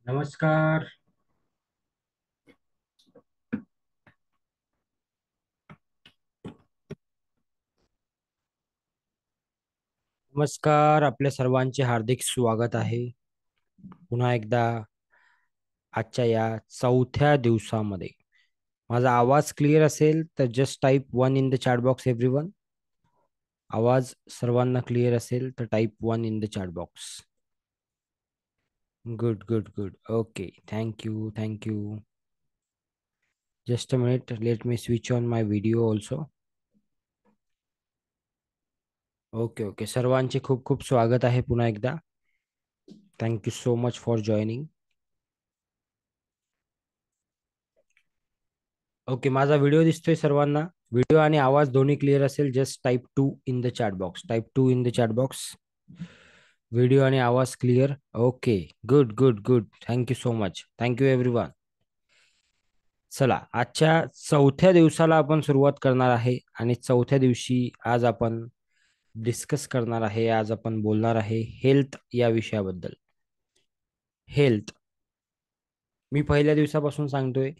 नमस्कार. नमस्कार, आपल्या सर्वांचे हार्दिक स्वागत आहे पुन्हा एकदा आजच्या या चौथ्या दिवसामध्ये. माझा आवाज क्लिअर असेल तर just type one in the chat box everyone. आवाज सर्वांना क्लिअर असेल तर type one in the chat box. Good good good. Okay, thank you thank you. Just a minute, let me switch on my video also. Okay okay, सर्वांचे खूप खूप स्वागत आहे पुन्हा एकदा. Thank you so much for joining. Okay, माझा व्हिडिओ दिसतोय सर्वांना? व्हिडिओ आणि आवाज दोन्ही क्लिअर असेल just type two in the chat box. Type two in the chat box. Video आणि आवाज clear. Okay, good good good. Thank you so much. Thank you everyone. चला, आजच्या चौथ्या दिवसाला आपण सुरुवात करणार आहे आणि चौथ्या दिवशी आज आपण डिस्कस करणार आहे, आज आपण बोलणार आहे हेल्थ या विषयाबद्दल. हेल्थ. मी पहिल्या दिवसापासून सांगतोय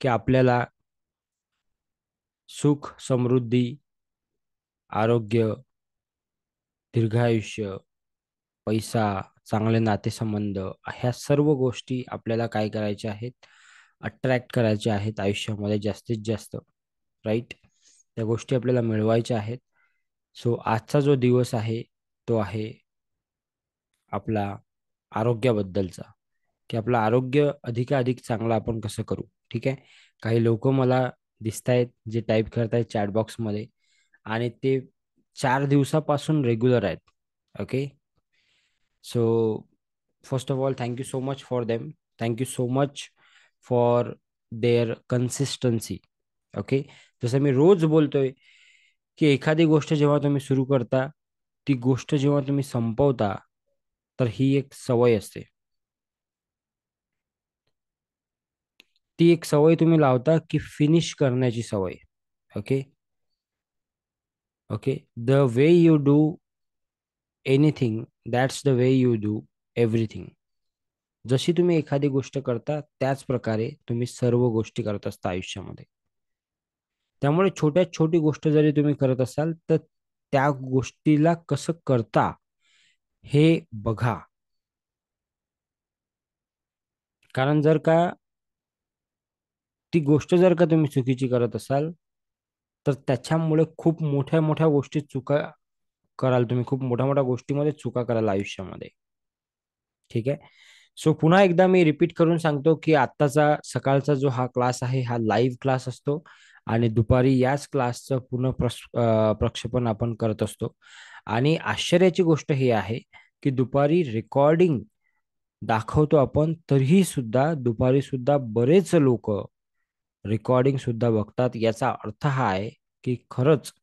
की आपल्याला सुख, समृद्धी, आरोग्य, दीर्घायुष्य, पैसा, चांगले नातेसंबंध, ह्या सर्व गोष्टी आपल्याला काय करायच्या आहेत? अट्रॅक्ट करायच्या आहेत आयुष्यामध्ये जास्तीत जास्त. राईट? त्या गोष्टी आपल्याला मिळवायच्या आहेत. सो आजचा जो दिवस आहे तो आहे आपला आरोग्याबद्दलचा, की आपलं आरोग्य अधिकाधिक चांगलं आपण कसं करू. ठीक आहे. काही लोक मला दिसत आहेत जे टाईप करतायत चॅट बॉक्समध्ये आणि ते 4 दिवसापासून रेग्युलर आहेत. Okay. So, first of all, thank you so much for them. Thank you so much for their consistency. Okay. जसं मी रोज बोलतोय की एखादी गोष्ट जेव्हा तुम्ही सुरू करता, ती गोष्ट जेव्हा तुम्ही संपवता, तर ही एक सवय असते. ती एक सवय तुम्ही लावता की फिनिश करण्याची सवय. Okay. Okay. The way you do anything, that's the way you do everything. जशी तुम्ही एखादी गोष्ट करता त्याच प्रकारे तुम्ही सर्व गोष्टी करत असता आयुष्यामध्ये. त्यामुळे छोट्यात छोटी गोष्ट जरी तुम्ही करत असाल तर त्या गोष्टीला कसं करता हे बघा. कारण जर का ती गोष्ट जर का तुम्ही चुकीची करत असाल तर त्याच्यामुळे खूप मोठ्या मोठ्या गोष्टी चुका कराल तुम्ही. खूप मोठ्या मोठ्या गोष्टीमध्ये चुका कराल आयुष्यामध्ये. ठीक आहे. सो पुन्हा एकदा मी रिपीट करून सांगतो की आत्ताचा सकाळचा जो हा क्लास आहे हा लाईव्ह क्लास असतो आणि दुपारी याच क्लासचं प्रक्षेपण आपण करत असतो. आणि आश्चर्याची गोष्ट ही आहे की दुपारी रेकॉर्डिंग दाखवतो आपण तरीही सुद्धा दुपारी सुद्धा बरेच लोक रेकॉर्डिंग सुद्धा बघतात. याचा अर्थ हा आहे की खरंच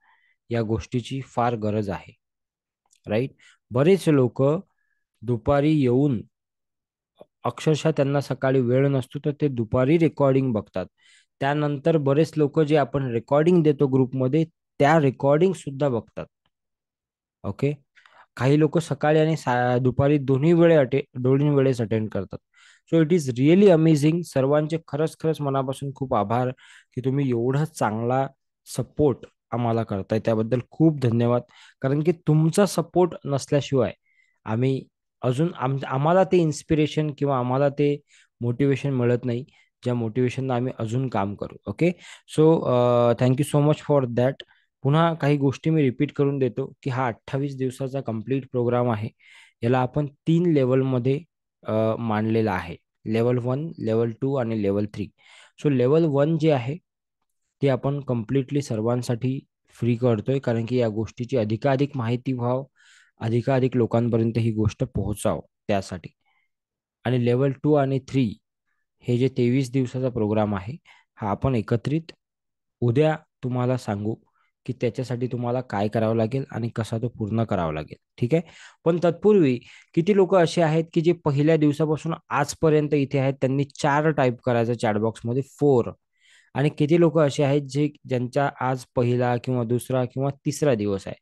या गोष्टीची फार गरज आहे. राईट. बरेच लोक दुपारी येऊन अक्षरशः त्यांना सकाळी वेळ नसतो तर ते दुपारी रेकॉर्डिंग बघतात. त्यानंतर बरेच लोक जे आपण रेकॉर्डिंग देतो ग्रुपमध्ये त्या रेकॉर्डिंग सुद्धा बघतात. ओके. काही लोक सकाळी आणि दुपारी दोन्ही वेळेस अटेंड करतात. So it is really amazing. सर्वांचे खरंच खरंच मनापासून खूप आभार की तुम्ही एवढा चांगला सपोर्ट आम्हाला करताय. त्याबद्दल खूप धन्यवाद. कारण की तुमचा सपोर्ट नसल्याशिवाय आम्ही आम्हाला ते इन्स्पिरेशन किंवा आम्हाला ते मोटिवेशन मिळत नाही, ज्या मोटिवेशनला आम्ही अजून काम करू. Okay. So thank you so much for that. पुन्हा काही गोष्टी मी रिपीट करून देतो की हा 28 दिवसाचा कंप्लीट प्रोग्राम आहे. याला आपण 3 लेवलमध्ये मांडलेला आहे. लेवल 1, लेवल 2 आणि लेवल 3. सो लेवल 1 जे आहे ते आपण कम्प्लिटली सर्वांसाठी फ्री करतोय कारण की या गोष्टीची अधिकाधिक माहिती व्हावं, अधिकाधिक लोकांपर्यंत ही गोष्ट पोहोचावं त्यासाठी. आणि लेवल 2 आणि 3 हे जे 23 दिवसाचा प्रोग्राम आहे हा आपण एकत्रित उद्या तुम्हाला सांगू की त्याच्यासाठी तुम्हाला काय करावं लागेल आणि कसा तो पूर्ण करावा लागेल. ठीक आहे. पण तत्पूर्वी किती लोक असे आहेत की जे पहिल्या दिवसापासून आजपर्यंत इथे आहेत, त्यांनी 4 टाईप करायचं चॅटबॉक्समध्ये 4. आणि किती लोक असे आहेत जे ज्यांचा आज पहिला किंवा दुसरा किंवा तिसरा दिवस आहे,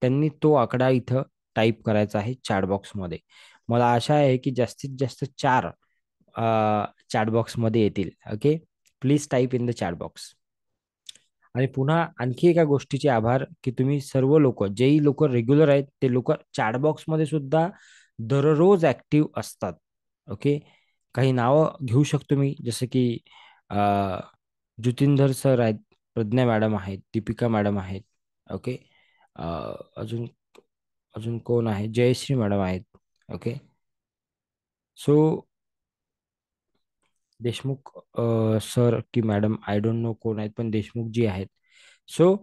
त्यांनी तो आकडा इथं टाईप करायचा आहे चॅटबॉक्समध्ये. मला आशा आहे की जास्तीत जास्त 4 चॅट बॉक्समध्ये येतील. Okay, please type in the chat box. आणि पुन्हा आणखी एका गोष्टीचे आभार, की तुम्ही सर्व लोक, जेही लोक रेग्युलर आहेत ते लोक चॅटबॉक्समध्ये सुद्धा दररोज ऍक्टिव्ह असतात. ओके, काही नावं घेऊ शकतो मी, जसं की अ, ज्योतिंदर सर आहेत, प्रज्ञा मॅडम आहेत, दीपिका मॅडम आहेत. ओके, अजून अजून कोण आहे, जयश्री मॅडम आहेत. ओके, सो देशमुख सर की मॅडम, आय डोंट नो कोण आहेत, पण देशमुख जी आहेत. सो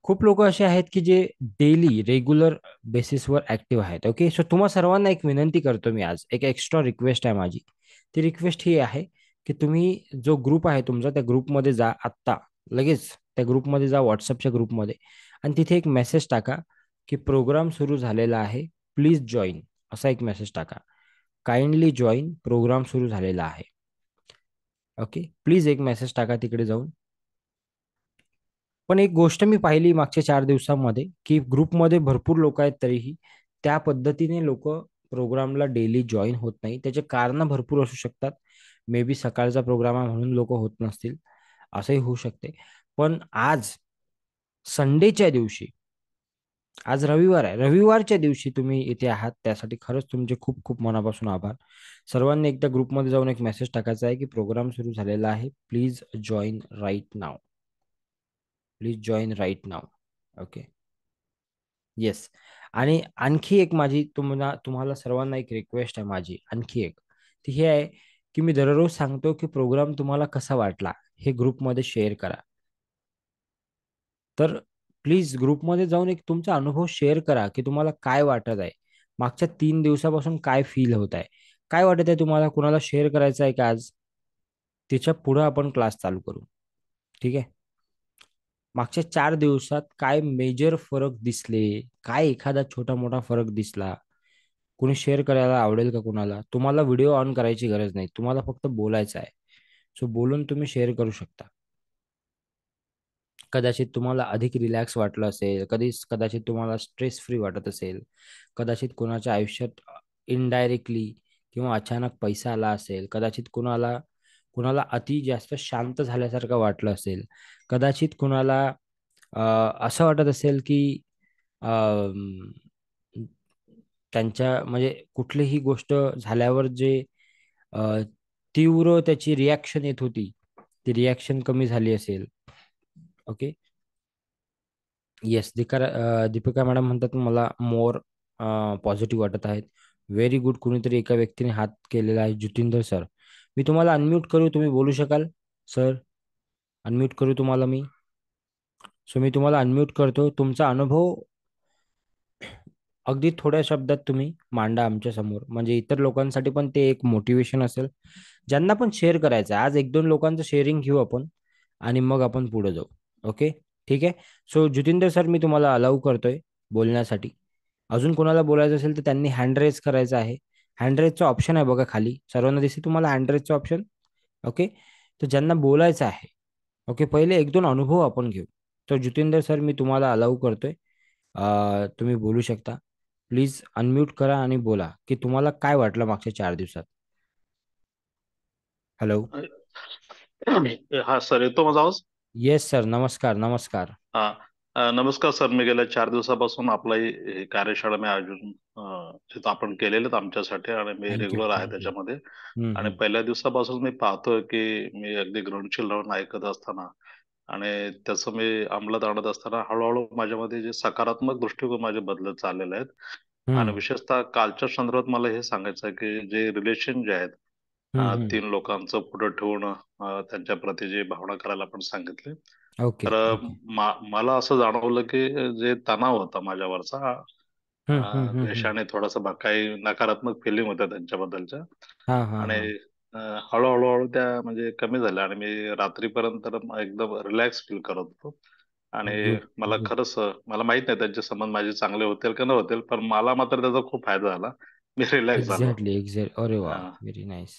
खूप लोक असे आहेत की जे डेली रेग्युलर बेसिसवर ऍक्टिव्ह आहेत. ओके, सो तुम्हा सर्वांना एक विनंती करतो मी, आज एक एक्स्ट्रा रिक्वेस्ट आहे माझी. ती रिक्वेस्ट ही आहे की तुम्ही जो ग्रुप आहे तुमचा, त्या ग्रुपमध्ये जा आत्ता, लगेच त्या ग्रुपमध्ये जा, व्हॉट्सअपच्या ग्रुपमध्ये, आणि तिथे एक मेसेज टाका की प्रोग्राम सुरू झालेला आहे, प्लीज जॉईन. असा एक मेसेज टाका, काइंडली जॉईन, प्रोग्राम सुरू झालेला आहे. ओके, प्लीज एक मेसेज टाका तिकडे जाऊन. पण एक गोष्ट मी पाहिली मागच्या 4 दिवसांमध्ये, की ग्रुपमध्ये भरपूर लोक आहेत, तरीही त्या पद्धतीने लोक प्रोग्रामला डेली जॉईन होत नाही. त्याचे कारण भरपूर असू शकतात. मे बी सकाळचा प्रोग्राम आहे म्हणून लोक होत नसतील, असंही होऊ शकते. पण आज संडेच्या दिवशी, आज रविवार आहे, रविवारच्या दिवशी तुम्ही इथे आहात, त्यासाठी खरंच तुमचे खूप खूप मनापासून आभार. सर्वांनी एकदा ग्रुपमध्ये जाऊन एक मेसेज टाकायचा आहे की प्रोग्राम सुरू झालेला आहे, please join right now, please join right now. Okay, yes. आणि आणखी एक माझी तुम्हाला सर्वांना एक रिक्वेस्ट आहे माझी, आणखी एक, ती हे आहे की मी दररोज सांगतो की प्रोग्राम तुम्हाला कसा वाटला हे ग्रुपमध्ये शेअर करा. तर प्लीज ग्रुपमध्ये जाऊन एक तुमचा अनुभव शेअर करा की तुम्हाला काय वाटत आहे, मागच्या 3 दिवसापासून काय फील होत आहे, काय वाटत आहे तुम्हाला, कुणाला शेअर करायचं आहे का आज? त्याच्या पुढे आपण क्लास चालू करू. ठीक आहे, मागच्या 4 दिवसात काय मेजर फरक दिसले, काय एखादा छोटा मोठा फरक दिसला, कुणी शेअर करायला आवडेल का कुणाला? तुम्हाला व्हिडिओ ऑन करायची गरज नाही, तुम्हाला फक्त बोलायचं आहे. सो बोलून तुम्ही शेअर करू शकता. कदाचित तुम्हाला अधिक रिलॅक्स वाटलं असेल, कदाचित तुम्हाला स्ट्रेस फ्री वाटत असेल, कदाचित कोणाच्या आयुष्यात इनडायरेक्टली किंवा अचानक पैसा आला असेल, कदाचित कुणाला अति जास्त शांत झाल्यासारखं वाटलं असेल, कदाचित कुणाला असं वाटत असेल की अं, त्यांच्या म्हणजे कुठलीही गोष्ट झाल्यावर जे अ, तीव्र त्याची रिॲक्शन येत होती, ती रिॲक्शन कमी झाली असेल. ओके, येस, दीपिका मॅडम म्हणतात मला मोर पॉझिटिव्ह वाटत आहेत. व्हेरी गुड, कुणीतरी एका व्यक्तीने हात केलेला आहे, ज्योतिंदर सर. मी तुम्हाला अनम्यूट करू, तुम्ही बोलू शकाल? सर, अनम्यूट करू तुम्हाला मी? सो मी तुम्हाला अनम्यूट करतो, तुमचा अनुभव अगदी थोड्या शब्दात तुम्ही मांडा आमच्या समोर, म्हणजे इतर लोकांसाठी पण ते एक मोटिवेशन असेल, ज्यांना पण शेअर करायचं आहे. आज 1-2 लोकांचं शेअरिंग घेऊ आपण, आणि मग आपण पुढे जाऊ. ओके, ठीक आहे. सो ज्योतिंदर सर, मी तुम्हाला अलाउ करतोय बोलण्यासाठी. अजून कोणाला बोलायचं असेल तर त्यांनी हँड रेज करायचं आहे. हँड रेजचा ऑप्शन आहे बघा खाली, सर्वांना दिसते तुम्हाला हँड रेजचा ऑप्शन? ओके, तर ज्यांना बोलायचं आहे, ओके, पहिले 1-2 अनुभव आपण घेऊ. तर ज्योतिंदर सर, मी तुम्हाला अलाउ करतोय, तुम्ही बोलू शकता. प्लीज अनम्यूट करा आणि बोला की तुम्हाला काय वाटलं मागच्या 4 दिवसात. हॅलो. हा सर, येतो माझा आवाज? येस सर, नमस्कार नमस्कार. हा. नमस्कार सर, मी गेल्या 4 दिवसापासून आपला ही कार्यशाळा मी आयोजन तिथं आपण केलेलं आहेत आमच्यासाठी, आणि मी थँक्यू रेग्युलर आहे थँक्यू. त्याच्यामध्ये. हम्म आणि हम्म पहिल्या दिवसापासून मी पाहतोय की मी अगदी ग्राउंडशील राहून ऐकत असताना आणि त्याचं मी अंमलात आणत असताना हळूहळू माझ्यामध्ये जे सकारात्मक दृष्टिकोन माझे बदलत चाललेले आहेत. आणि हम्म विशेषतः कालच्या संदर्भात मला हे सांगायचं आहे की जे रिलेशन जे आहेत, हम्म. 3 लोकांचं पुढे ठेवून त्यांच्या प्रती जे भावना करायला आपण सांगितले. ओके तर ओके. मला असं जाणवलं की जे तणाव होता माझ्यावरचा, हम्म. द्वेषाने थोडासा काही नकारात्मक फिलिंग होत्या त्यांच्याबद्दलच्या. हा हा आणि हा. हळूहळू त्या म्हणजे कमी झाल्या आणि मी रात्रीपर्यंत एकदम रिलॅक्स फील करत होतो. आणि गुड मला गुड. खरंच मला माहित नाही त्यांचे संबंध माझे चांगले होतील का न होतील, पण मला मात्र त्याचा खूप फायदा झाला. मी रिलॅक्स झालो. एक्झॅक्टली एक्झॅक्ट, अरे वा, अं, व्हेरी नाईस.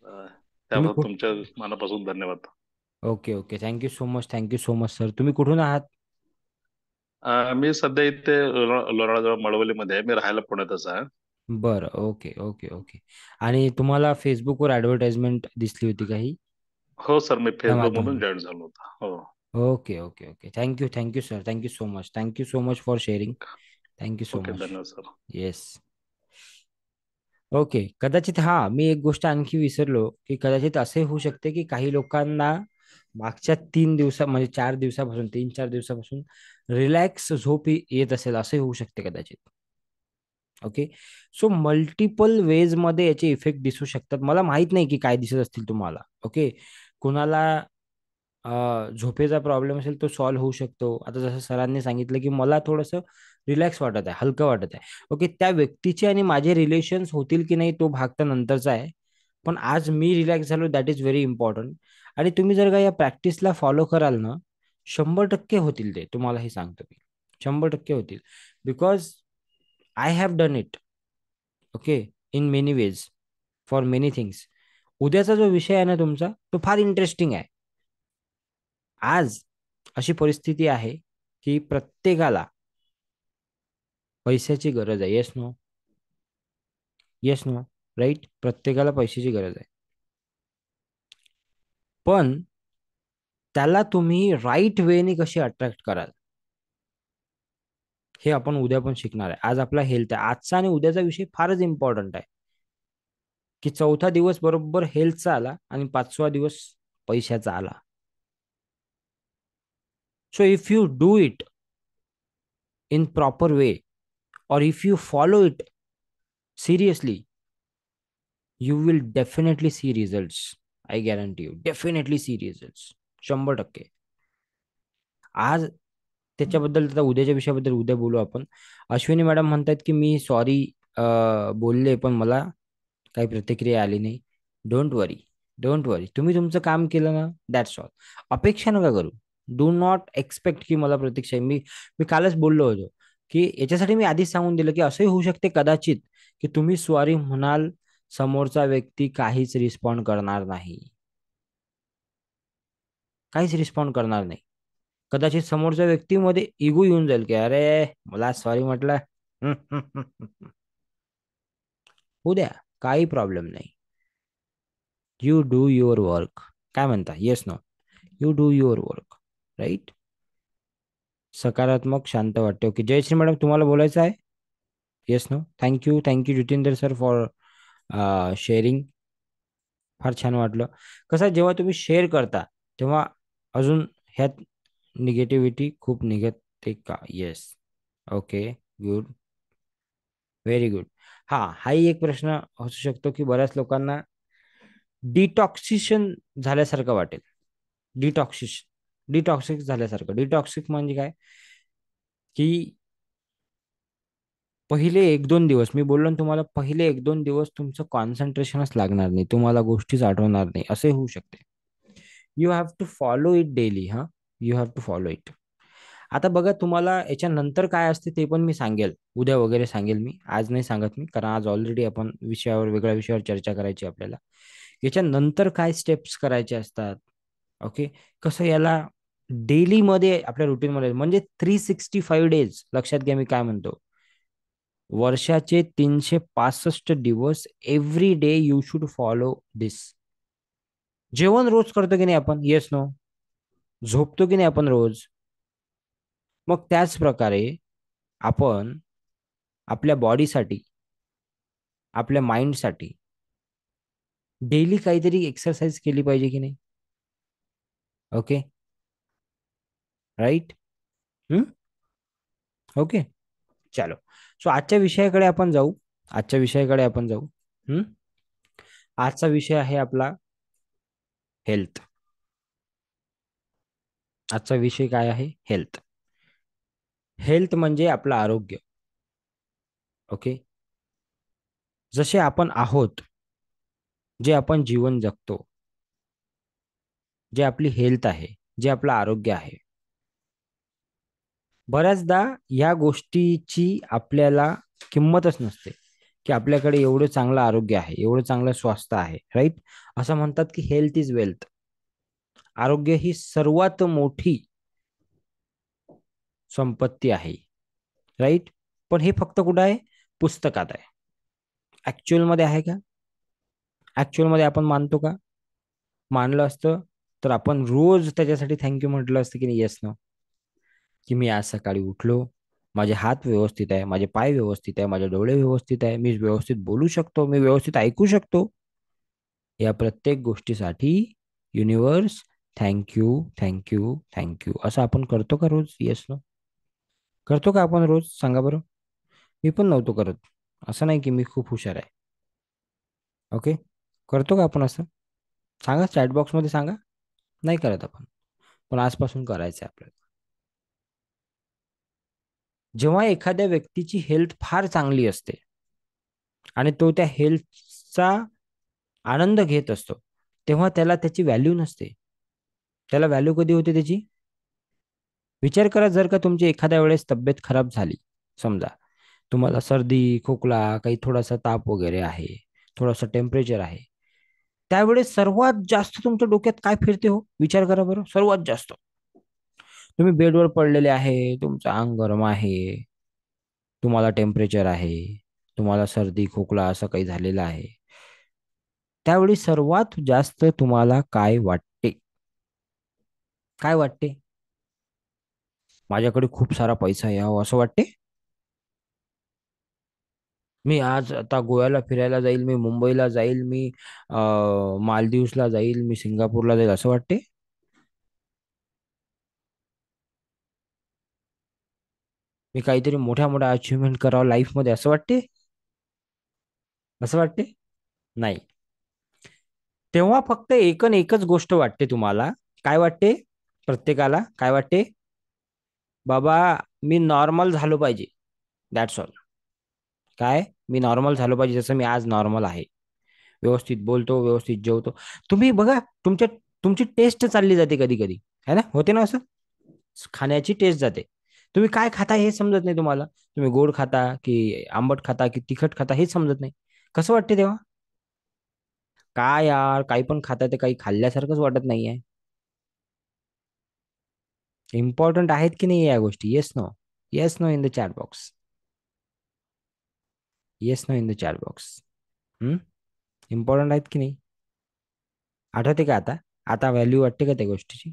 अं, तुम्ही त्याबद्दल कुठ तुमच्या मनापासून धन्यवाद. Okay okay, thank you so much, thank you so much sir. तुम्ही कुठून आहात? मी सध्या इथे लोणावळा जवळ मळवलीमध्ये आहे. मी राहायला पुण्यातच आहे. बरं. Okay okay okay. आणि तुम्हाला फेसबुकवर ऍडव्हर्टाइजमेंट दिसली होती काही हो सर, मी त्या फेसबुक मधून माध्यमातून? जॉईन झालो होतो. हो. Okay okay okay. Thank you thank you sir. Thank you so much. Thank you so much for sharing. Thank you so okay, much. धन्यवाद सर. येस. ओके. कदाचित हा मी एक गोष्ट आणखी विसरलो, की कदाचित असे होऊ शकते की काही लोकांना मागच्या 3 दिवसा म्हणजे 4 दिवसापासून 3-4 दिवसापासून रिलॅक्स झोप येत असेल, असे होऊ शकते कदाचित. ओके. सो मल्टिपल वेज मध्ये याचे इफेक्ट दिसू शकतात. मला माहित नाही की काय दिसत असतील तुम्हाला. ओके. कुणाला झोपेचा प्रॉब्लेम असेल तो सॉल्व्ह होऊ शकतो. आता जसं सरांनी सांगितलं की मला थोडंसं रिलॅक्स वाटत आहे, हलकं वाटत आहे. ओके. त्या व्यक्तीचे आणि माझे रिलेशन्स होतील की नाही तो भाग तर नंतरचा आहे. पण आज मी रिलॅक्स झालो, दॅट इज व्हेरी इम्पॉर्टंट. आणि तुम्ही जर का या प्रॅक्टिसला फॉलो कराल ना, 100% होतील ते, तुम्हाला हे सांगतो मी. 100% होतील. Because I have done it. Okay. In many ways, for many things. उद्याचा जो विषय आहे ना तुमचा, तो फार इंटरेस्टिंग आहे. आज अशी परिस्थिती आहे की प्रत्येकाला पैशाची गरज आहे. Yes no? Yes no? Right. प्रत्येकाला पैशाची गरज आहे. पण त्याला तुम्ही राईट वेने कशी अट्रॅक्ट कराल, हे आपण उद्या पण शिकणार आहे. आज आपला हेल्थ आहे. आजचा आणि उद्याचा विषय फारच इम्पॉर्टंट आहे. की चौथा दिवस बरोबर हेल्थचा आला आणि 5वा दिवस पैशाचा आला. So if you do it in proper way, or if you follow it seriously, you will definitely see results. I guarantee you, definitely see results. 100%. आज त्याच्याबद्दल, आता उद्याच्या विषयाबद्दल उद्या बोलू आपण. अश्विनी मॅडम म्हणतात की मी सॉरी बोलले पण मला काही प्रतिक्रिया आली नाही. Don't worry. डोंट वरी. तुम्ही तुमचं काम केलं ना, दॅट्स ऑल. अपेक्षा नका करू. डू नॉट एक्सपेक्ट की मला प्रतीक्षा आहे. मी मी कालच बोललो होतो की याच्यासाठी मी आधीच सांगून दिलं की असंही होऊ शकते कदाचित की तुम्ही सॉरी म्हणाल, समोरचा व्यक्ती काहीच रिस्पॉन्ड करणार नाही. काहीच रिस्पॉन्ड करणार नाही. कदाचित समोरच्या व्यक्तीमध्ये इगो येऊन जाईल की अरे मला सॉरी म्हटलं. होऊ द्या. काही प्रॉब्लेम नाही. You do your work. काय म्हणता? Yes no? You do your work. Right. सकारात्मक शांत वाटते. ओके. जयश्री मॅडम तुम्हाला बोलायचं आहे? Yes no? Thank you thank you Jitendra sir for sharing. फार छान वाटलं. कसं आहे, जेव्हा तुम्ही शेअर करता तेव्हा अजून ह्यात निगेटिव्हिटी खूप निघते का? Yes. Okay. Good. Very good. हा हाही एक प्रश्न असू शकतो की बऱ्याच लोकांना डिटॉक्सिशन झाल्यासारखं वाटेल. डिटॉक्सिस डिटॉक्सिक झाल्यासारखं. डिटॉक्सिक म्हणजे काय? की पहिले 1-2 दिवस मी बोललो ना तुम्हाला, पहिले 1-2 दिवस तुमचं कॉन्सन्ट्रेशनच लागणार नाही, तुम्हाला गोष्टीच आठवणार नाही, असे होऊ शकते. You have to follow it daily. हा. You have to follow it. आता बघा, तुम्हाला याच्यानंतर काय असते ते पण मी सांगेल उद्या वगैरे, सांगेल मी. आज नाही सांगत मी, कारण आज ऑलरेडी आपण विषयावर, वेगळ्या विषयावर चर्चा करायची आपल्याला. याच्यानंतर काय स्टेप्स करायचे असतात. ओके. कसं याला डेली मध्ये आपल्या रुटीन मध्ये, म्हणजे 365 डेज, लक्षात घ्या मी काय म्हणतो. वर्षाचे 365 दिवस, every day you should follow this. जेवण रोज करतो की नाही आपण? Yes no? झोपतो की नाही आपण रोज? मग त्याच प्रकारे आपण आपल्या बॉडीसाठी, आपल्या माइंडसाठी डेली काहीतरी एक्सरसाइज केली पाहिजे की नाही? ओके. राईट. ओके. चलो. सो आजच्या विषयाकडे आपण जाऊ. आजच्या विषयाकडे आपण जाऊ. हम्म. आजचा विषय आहे आपला हेल्थ. आजचा विषय काय आहे? हेल्थ. हेल्थ म्हणजे आपलं आरोग्य. ओके. जसे आपण आहोत, जे आपण जीवन जगतो, जे आपली हेल्थ आहे, जे आपलं आरोग्य आहे, बऱ्याचदा या गोष्टीची आपल्याला किंमतच नसते की आपल्याकडे एवढं चांगलं आरोग्य आहे, एवढं चांगलं स्वास्थ्य आहे. राईट. असं म्हणतात की हेल्थ इज वेल्थ. आरोग्य ही सर्वात मोठी संपत्ती आहे. राईट. पण हे फक्त कुठं आहे? पुस्तकात आहे. ऍक्च्युअल मध्ये आहे का? ऍक्च्युअल मध्ये आपण मानतो का? मानलं असतं तर आपण रोज त्याच्यासाठी थँक्यू म्हटलं असतं की नाही? येस ना, की मी आज सकाळी उठलो, माझे हात व्यवस्थित आहे, माझे पाय व्यवस्थित आहे, माझे डोळे व्यवस्थित आहे, मी व्यवस्थित बोलू शकतो, मी व्यवस्थित ऐकू शकतो. या प्रत्येक गोष्टीसाठी युनिवर्स थँक्यू, थँक्यू, थँक्यू असं आपण करतो का रोज? येस नो, करतो का आपण रोज? सांगा बरं. मी पण नव्हतो करत. असं नाही की मी खूप हुशार आहे. ओके, करतो का आपण असं? सांगा, चॅट बॉक्समध्ये सांगा. नाही करत आपण, पण आजपासून करायचं आहे आपल्याला. जेव्हा एखाद्या व्यक्तीची हेल्थ फार चांगली असते आणि तो त्या हेल्थचा आनंद घेत असतो, तेव्हा त्याला त्याची व्हॅल्यू नसते. त्याला व्हॅल्यू कधी होते त्याची? विचार करा, जर का तुमची एखाद्या वेळेस तब्येत खराब झाली, समजा तुम्हाला सर्दी, खोकला, काही थोडासा ताप वगैरे आहे, थोडंसं टेम्परेचर आहे, त्यावेळेस सर्वात जास्त तुमच्या डोक्यात काय फिरते हो? विचार करा बरं, सर्वात जास्त. तुम्ही बेडवर पडलेले आहे, तुमचं अंग गरम आहे, तुम्हाला टेम्परेचर आहे, तुम्हाला सर्दी, खोकला असं काही झालेलं आहे, त्यावेळी सर्वात जास्त तुम्हाला काय वाटते? काय वाटते? माझ्याकडे खूप सारा पैसा यावा असं वाटते? मी आज आता गोव्याला फिरायला जाईल, मी मुंबईला जाईल, मी मालदीव्सला जाईल, मी सिंगापूरला जाईल असं वाटते? मी काहीतरी मोठ्या मोठ्या अचिव्हमेंट करावं लाईफमध्ये असं वाटते? असं वाटते? नाही. तेव्हा फक्त एकच गोष्ट वाटते तुम्हाला. काय वाटते? प्रत्येकाला काय वाटते? बाबा, मी नॉर्मल झालो पाहिजे. That's all. काय? मी नॉर्मल झालो पाहिजे, जसं मी आज नॉर्मल आहे. व्यवस्थित बोलतो, व्यवस्थित जेवतो. तुम्ही बघा, तुमची टेस्ट चालली जाते कधी कधी, है ना? होते ना असं? खाण्याची टेस्ट जाते. तुम्ही काय खाता हे समजत नाही तुम्हाला. तुम्ही गोड खाता की आंबट खाता की तिखट खाता हेच समजत नाही. कसं वाटते तेव्हा? काय यार, काही पण खाता ते काही खाल्ल्यासारखंच वाटत नाहीये. इम्पॉर्टंट आहेत की नाही या गोष्टी? Yes no. Yes no in the chat box. Yes no in the chat box. Hmm. Important आहेत की नाही? आठवते का आता? आता व्हॅल्यू वाटते का त्या गोष्टीची?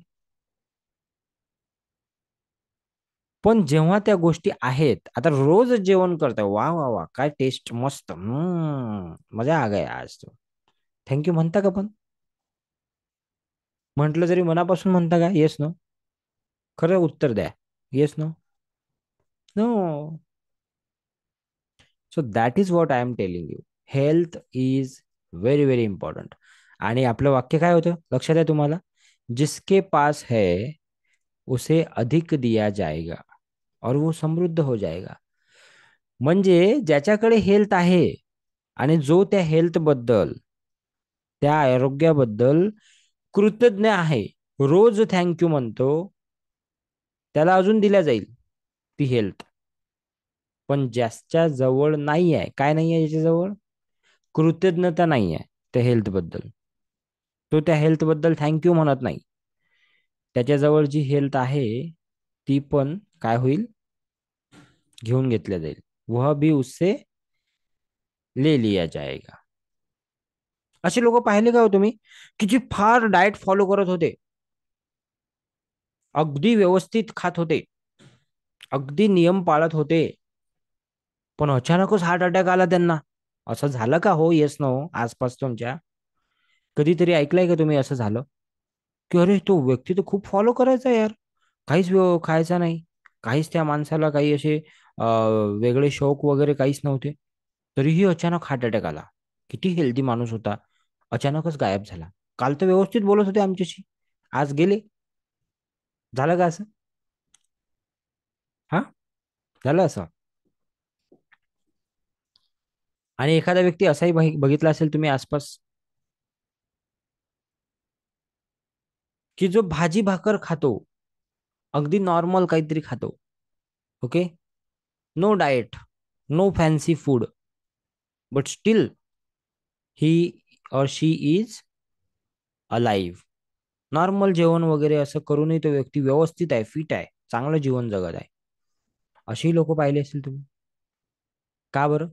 पण जेव्हा त्या गोष्टी आहेत, आता रोज जेवण करताय, वा वा वा, काय टेस्ट मस्त, मजा आ गया आज तो. थँक्यू म्हणता का पण? म्हटलं जरी मनापासून म्हणता का? Yes no. खरं उत्तर द्या. Yes no. No. So that is what I am telling you. Health is very very important. आणि आपलं वाक्य काय होतं लक्षात आहे तुम्हाला? जिसके पास है उसे अधिक दिया जाएगा और वो समृद्ध हो जाएगा. म्हणजे ज्याच्याकडे हेल्थ आहे आणि जो त्या हेल्थ बद्दल, त्या आरोग्याबद्दल कृतज्ञ आहे, रोज थँक्यू म्हणतो, त्याला अजून दिल्या जाईल ती हेल्थ. पण ज्याच्या जवळ नाही आहे, काय नाही आहे ज्याच्या जवळ? कृतज्ञता नाही आहे त्या हेल्थ बद्दल. तो त्या हेल्थ बद्दल थँक्यू म्हणत नाही. त्याच्याजवळ जी हेल्थ आहे ती पण काय होईल? घेऊन घेतल्या जाईल. वह भी उससे ले लिया जाएगा. असे लोक पाहिले का हो तुम्ही, की जे फार डाएट फॉलो करत होते, अगदी व्यवस्थित खात होते, अगदी नियम पाळत होते, पण अचानकच हार्ट अटॅक आला त्यांना? असं झालं का हो? Yes no. आसपास तुमच्या कधीतरी ऐकलंय का तुम्ही असं झालं? की अरे, तो व्यक्ती तर खूप फॉलो करायचा यार, काहीच खायचा नाही, काहीच त्या माणसाला काही असे वेगळे शौक वगैरे काहीच नव्हते, तरीही अचानक हार्ट अटॅक आला. किती हेल्दी माणूस होता, अचानकच गायब झाला. काल तर व्यवस्थित बोलत होते आमच्याशी, आज गेले. झालं का असं? हा, झालं असं. आणि एखादा व्यक्ती असाही बघितला असेल तुम्ही आसपास, की जो भाजी भाकर खातो, अगदी नॉर्मल काहीतरी खातो. Okay, no diet, no fancy food, but still he or she is alive. Normal जेवण वगैरे असं करूनही तो व्यक्ती व्यवस्थित आहे, फिट आहे, चांगलं जीवन जगत आहे. अशी लोक पाहिले असेल तुम्ही. का बरं?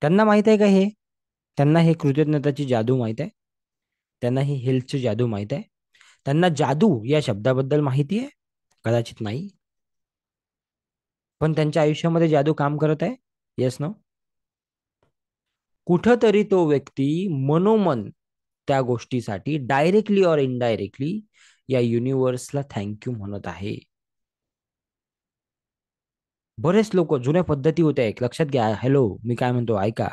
त्यांना माहित आहे का हे? त्यांना हे कृतज्ञताची जादू माहित आहे? त्यांना ही हेल्थची जादू माहित आहे? त्यांना जादू या शब्दाबद्दल माहिती आहे? कदाचित नाही. पण त्यांच्या आयुष्यामध्ये जादू काम करत आहे. Yes no. कुठंतरी तो व्यक्ती मनोमन त्या गोष्टीसाठी डायरेक्टली और इनडायरेक्टली या युनिव्हर्सला थँक्यू म्हणत आहे. बरेच लोक, जुन्या पद्धती होत्या, एक लक्षात घ्या. हॅलो, मी काय म्हणतो ऐका.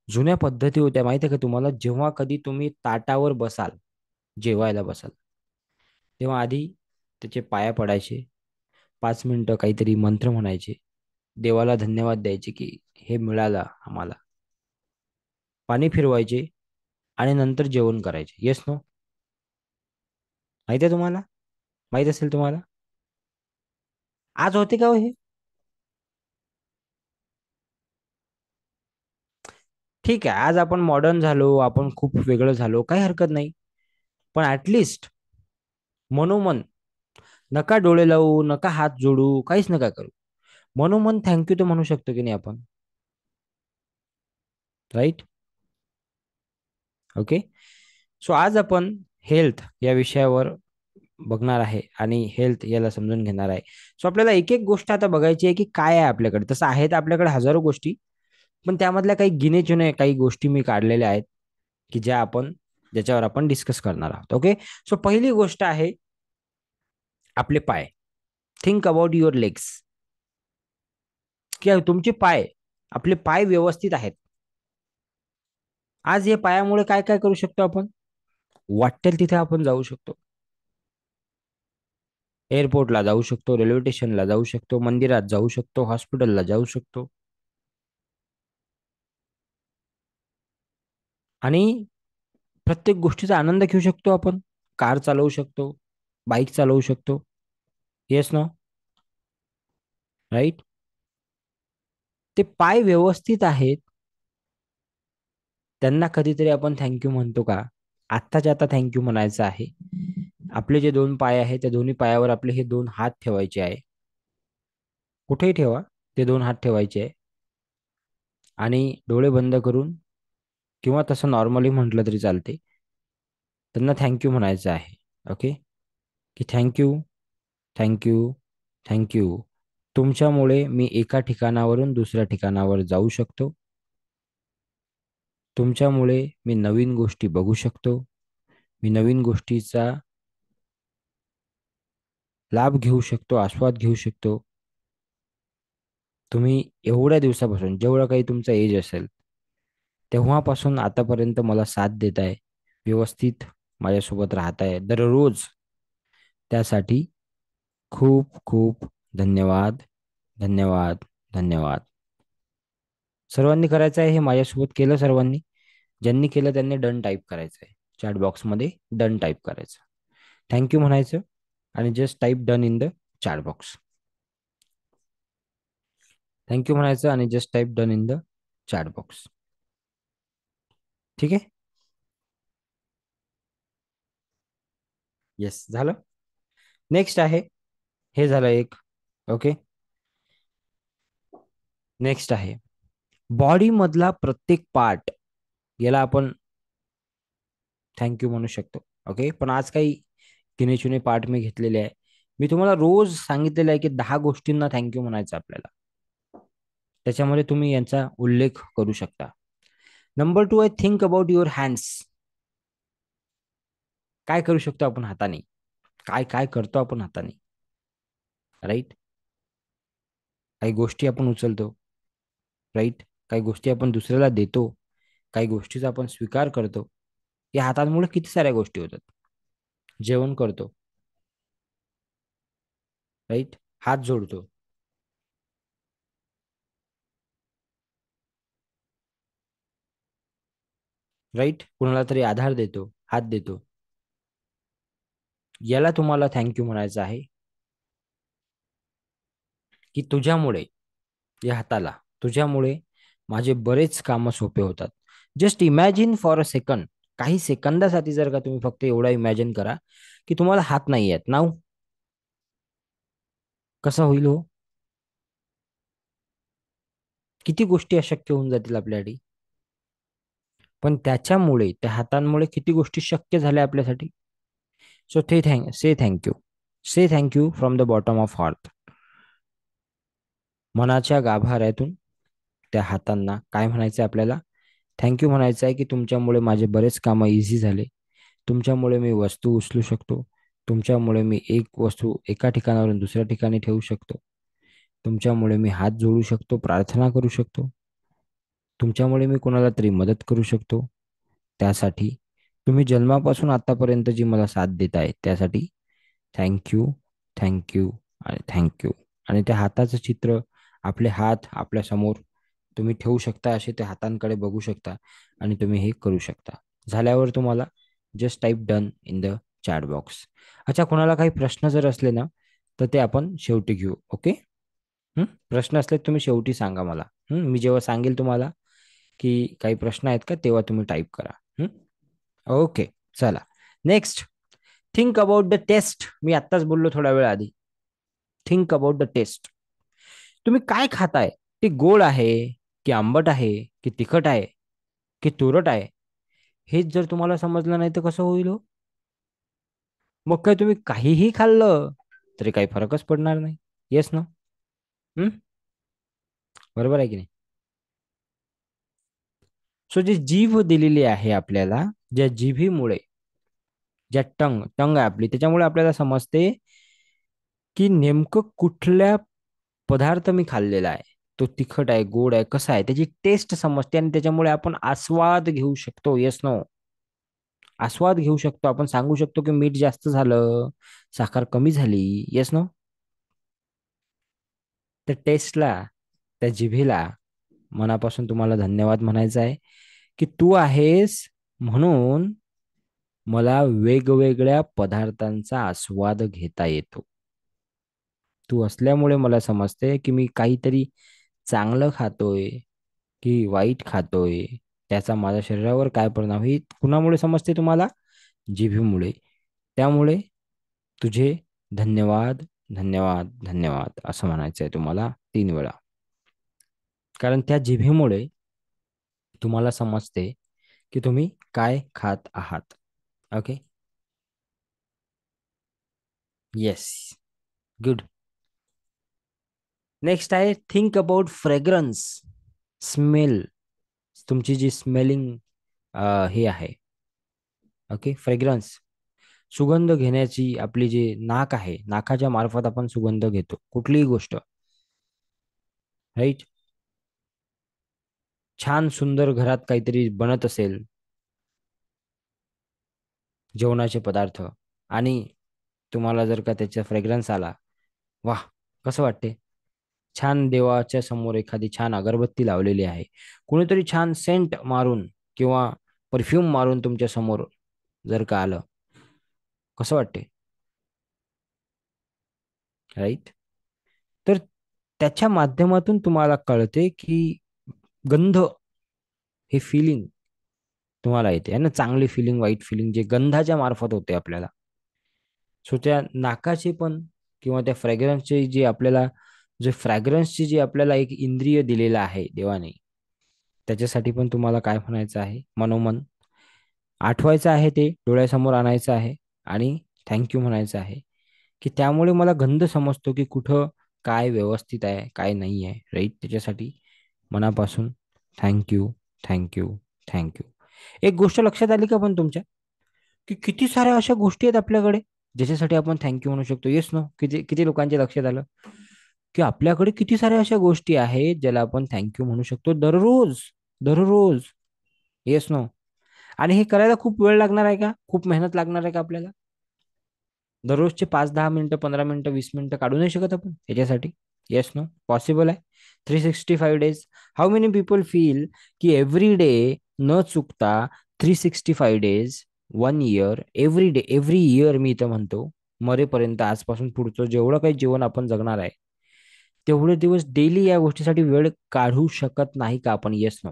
जुन्या पद्धती होत्या माहिती आहे का तुम्हाला? जेव्हा कधी तुम्ही ताटावर बसाल, जेवायला बसाल, तेव्हा आधी त्याचे पाया पडायचे, 5 मिनिटं काहीतरी मंत्र म्हणायचे, देवाला धन्यवाद द्यायचे की हे मिळालं आम्हाला, पाणी फिरवायचे आणि नंतर जेवण करायचे. Yes no? माहिती आहे तुम्हाला? माहित असेल तुम्हाला. आज होते का हो हे? ठीक आहे, आज आपण मॉडर्न झालो, आपण खूप वेगळं झालो, काही हरकत नाही. पण ऍटलिस्ट मनोमन, नका डोळे लावू, नका हात जोडू, काहीच नका करू, मनोमन थँक्यू तर म्हणू शकतो की नाही आपण? राईट? ओके. सो आज आपण हेल्थ या विषयावर बघणार आहे आणि हेल्थ याला समजून घेणार आहे. सो आपल्याला एक एक गोष्ट आता बघायची आहे की काय आहे आपल्याकडे. तसं आहेत आपल्याकडे हजारो गोष्टी, पण त्यामधल्या काही गिने चुने काही गोष्टी मी काढलेल्या आहेत की ज्याच्यावर आपण डिस्कस करणार आहोत. ओके. सो पहिली गोष्ट आहे आपले पाय. Think about your legs. की तुमचे पाय, आपले पाय व्यवस्थित आहेत. आज या पायामुळे काय काय करू शकतो आपण? वाटेल तिथे आपण जाऊ शकतो. एअरपोर्टला जाऊ शकतो, रेल्वे स्टेशनला जाऊ शकतो, मंदिरात जाऊ शकतो, हॉस्पिटलला जाऊ शकतो. आणि प्रत्येक गोष्टीचा आनंद घेऊ शकतो आपण. कार चालवू शकतो, बाईक चालवू शकतो. Yes no? राईट? ते पाय व्यवस्थित आहेत, त्यांना कधीतरी आपण थँक्यू म्हणतो का? आत्ताच्या आता थँक्यू म्हणायचं आहे. आपले जे दोन पाय आहेत, त्या दोन्ही पायावर आपले हे दोन हात ठेवायचे आहे. कुठेही ठेवा, ते दोन हात ठेवायचे आहे. आणि डोळे बंद करून, किंवा तसं नॉर्मली म्हटलं तरी चालते, त्यांना थँक्यू म्हणायचं आहे. ओके. की थँक्यू, थँक्यू, थँक्यू. तुमच्यामुळे मी एका ठिकाणावरून दुसऱ्या ठिकाणावर जाऊ शकतो. तुमच्यामुळे मी नवीन गोष्टी बघू शकतो. मी नवीन गोष्टीचा लाभ घेऊ शकतो, आस्वाद घेऊ शकतो. तुम्ही एवढ्या दिवसापासून, जेवढं काही तुमचा एज असेल, तेव्हापासून आतापर्यंत मला साथ देताय, व्यवस्थित माझ्यासोबत राहताय दररोज. त्यासाठी खूप खूप धन्यवाद, धन्यवाद, धन्यवाद. सर्वांनी करायचं आहे हे. माझ्यासोबत केलं सर्वांनी. ज्यांनी केलं त्यांनी डन टाईप करायचं आहे. चॅट बॉक्समध्ये डन टाईप करायचं, थँक्यू म्हणायचं, आणि just type done in the chat box. Thank you म्हणायचं आणि just type done in the chat box. ठीक आहे? येस, झालं. नेक्स्ट आहे, हे झालं एक. ओके. नेक्स्ट आहे बॉडी मधला प्रत्येक पार्ट, याला आपण थँक्यू म्हणू शकतो. ओके. पण आज काही गिनेचुने पार्ट मी घेतलेले आहे. मी तुम्हाला रोज सांगितलेलं आहे की 10 गोष्टींना थँक्यू म्हणायचं आपल्याला. त्याच्यामध्ये तुम्ही यांचा उल्लेख करू शकता. नंबर 2 आहे थिंक अबाउट युअर हँड्स. काय करू शकतो आपण हाताने? काय काय करतो आपण हाताने? राईट? काही गोष्टी आपण उचलतो. राईट? काही गोष्टी आपण दुसऱ्याला देतो. काही गोष्टीचा आपण स्वीकार करतो. या हातांमुळे किती साऱ्या गोष्टी होतात. जेवण करतो. राईट? हात जोडतो. राईट? कुणाला तरी आधार देतो, हात देतो. याला तुम्हाला थँक्यू म्हणायचं आहे की तुझ्यामुळे, या हाताला, तुझ्यामुळे माझे बरेच कामं सोपे होतात. Just imagine for a second, काही सेकंदासाठी जर का तुम्ही फक्त एवढा इमॅजिन करा की तुम्हाला हात नाही आहेत नाव, कसं होईल हो? किती गोष्टी अशक्य होऊन जातील आपल्यासाठी. पण त्याच्यामुळे, त्या हातांमुळे किती गोष्टी शक्य झाल्या आपल्यासाठी. सो ते say thank you. Say thank you from the bottom of heart. मनाच्या गाभाऱ्यातून त्या हातांना काय म्हणायचं आहे आपल्याला? थँक्यू म्हणायचं आहे की तुमच्यामुळे माझे बरेच कामं इझी झाले. तुमच्यामुळे मी वस्तू उचलू शकतो. तुमच्यामुळे मी एक वस्तू एका ठिकाणावरून दुसऱ्या ठिकाणी ठेवू शकतो. तुमच्यामुळे मी हात जोडू शकतो, प्रार्थना करू शकतो. तुमच्यामुळे मी कोणाला तरी मदत करू शकतो. त्यासाठी तुम्ही जन्मापासून आतापर्यंत जी मला साथ देत आहे त्यासाठी थँक्यू, थँक्यू आणि थँक्यू. आणि त्या हाताचं चित्र, आपले हात आपल्या समोर तुम्ही ठेवू शकता, असे त्या हातांकडे बघू शकता आणि तुम्ही हे करू शकता. झाल्यावर तुम्हाला just type done in the chat box. अच्छा, कोणाला काही प्रश्न जर असले ना, तर ते आपण शेवटी घेऊ. ओके. प्रश्न असले तर तुम्ही शेवटी सांगा मला. मी जेव्हा सांगेल तुम्हाला की काही प्रश्न आहेत का, तेव्हा तुम्ही टाईप करा. ओके. चला, next. Think about the test. मी आत्ताच बोललो थोड्या वेळ आधी. Think about the test. तुम्ही काय खाताय? ते गोड आहे की आंबट आहे की तिखट आहे की तुरट आहे? हेच जर तुम्हाला समजलं नाही तर कसं होईल हो? मग काय तुम्ही काहीही खाल्लं तरी काही फरकच पडणार नाही. येस ना? हम्म. बरोबर आहे की नाही? सो जी जीभ दिलेली आहे आपल्याला, ज्या जिभीमुळे, ज्या टंग टंग आहे आपली, त्याच्यामुळे आपल्याला समजते की नेमकं कुठल्या पदार्थ मी खाल्लेला आहे. तो तिखट आहे, गोड आहे, कसा आहे, त्याची टेस्ट समजते आणि त्याच्यामुळे आपण आस्वाद घेऊ शकतो. Yes no? आस्वाद घेऊ शकतो. आपण सांगू शकतो की मीठ जास्त झालं, साखर कमी झाली. Yes no? त्या टेस्टला, त्या जिभेला मनापासून तुम्हाला धन्यवाद म्हणायचा आहे की तू आहेस म्हणून मला वेगवेगळ्या पदार्थांचा आस्वाद घेता येतो. तू असल्यामुळे मला समजते की मी काहीतरी चांगलं खातोय की वाईट खातोय, त्याचा माझ्या शरीरावर काय परिणाम होईल, कुणामुळे समजते तुम्हाला? जिभेमुळे. त्यामुळे तुझे धन्यवाद, धन्यवाद, धन्यवाद असं म्हणायचं आहे तुम्हाला 3 वेळा. कारण त्या जिभेमुळे तुम्हाला समजते की तुम्ही काय खात आहात. ओके. येस. गुड. नेक्स्ट आहे थिंक अबाउट फ्रेग्रन्स. स्मेल. तुमची जी स्मेलिंग हे आहे. ओके. फ्रेग्रन्स. सुगंध घेण्याची आपली जी नाक आहे, नाकाच्या मार्फत आपण सुगंध घेतो कुठलीही गोष्ट. राईट. छान सुंदर घरात काहीतरी बनत असेल, जेवणाचे पदार्थ, आणि तुम्हाला जर का त्याचा फ्रेग्रन्स आला, वाह, कसं वाटते? छान देवाच्या समोर एखादी छान अगरबत्ती लावलेली आहे, कोणीतरी छान सेंट मारून किंवा परफ्यूम मारून तुमच्या समोर जर का आलं, कसं वाटते? राईट. तर त्याच्या माध्यमातून तुम्हाला कळते की गंध हे फिलिंग तुम्हाला येते आहे ना, चांगली फिलिंग, वाईट फिलिंग जे गंधाच्या मार्फत होते आपल्याला. सो त्या नाकाचे पण किंवा त्या फ्रॅग्रन्सचे जे आपल्याला, जे फ्रॅग्रन्सची जी आपल्याला एक इंद्रिय दिलेलं आहे देवाने, त्याच्यासाठी पण तुम्हाला काय म्हणायचं आहे? मनोमन आठवायचं आहे, ते डोळ्यासमोर आणायचं आहे आणि थँक्यू म्हणायचं आहे की त्यामुळे मला गंध समजतो की कुठं काय व्यवस्थित आहे, काय नाही आहे. राईट. त्याच्यासाठी मनापासून थँक्यू, थँक्यू, थँक्यू. एक गोष्ट लक्षात आली का पण तुमच्या, की किती साऱ्या अशा गोष्टी आहेत आपल्याकडे ज्याच्यासाठी आपण थँक्यू म्हणू शकतो? Yes no? किती किती लोकांच्या लक्षात आलं की आपल्याकडे किती साऱ्या अशा गोष्टी आहेत ज्याला आपण थँक्यू म्हणू शकतो दररोज, दररोज. Yes no? आणि हे करायला खूप वेळ लागणार आहे का? खूप मेहनत लागणार आहे का आपल्याला? दररोजचे 5-10 मिनिटं, 15 मिनिटं, 20 मिनिटं काढू नाही शकत आपण याच्यासाठी? Yes no? पॉसिबल आहे. 365 days. How many people feel की एव्हरी डे न चुकता 365 days, 1 year, every day, every year, मी इथं म्हणतो मरेपर्यंत, आजपासून पुढचं जेवढं काही जीवन आपण जगणार आहे तेवढे दिवस डेली या गोष्टीसाठी वेळ काढू शकत नाही का आपण? Yes no?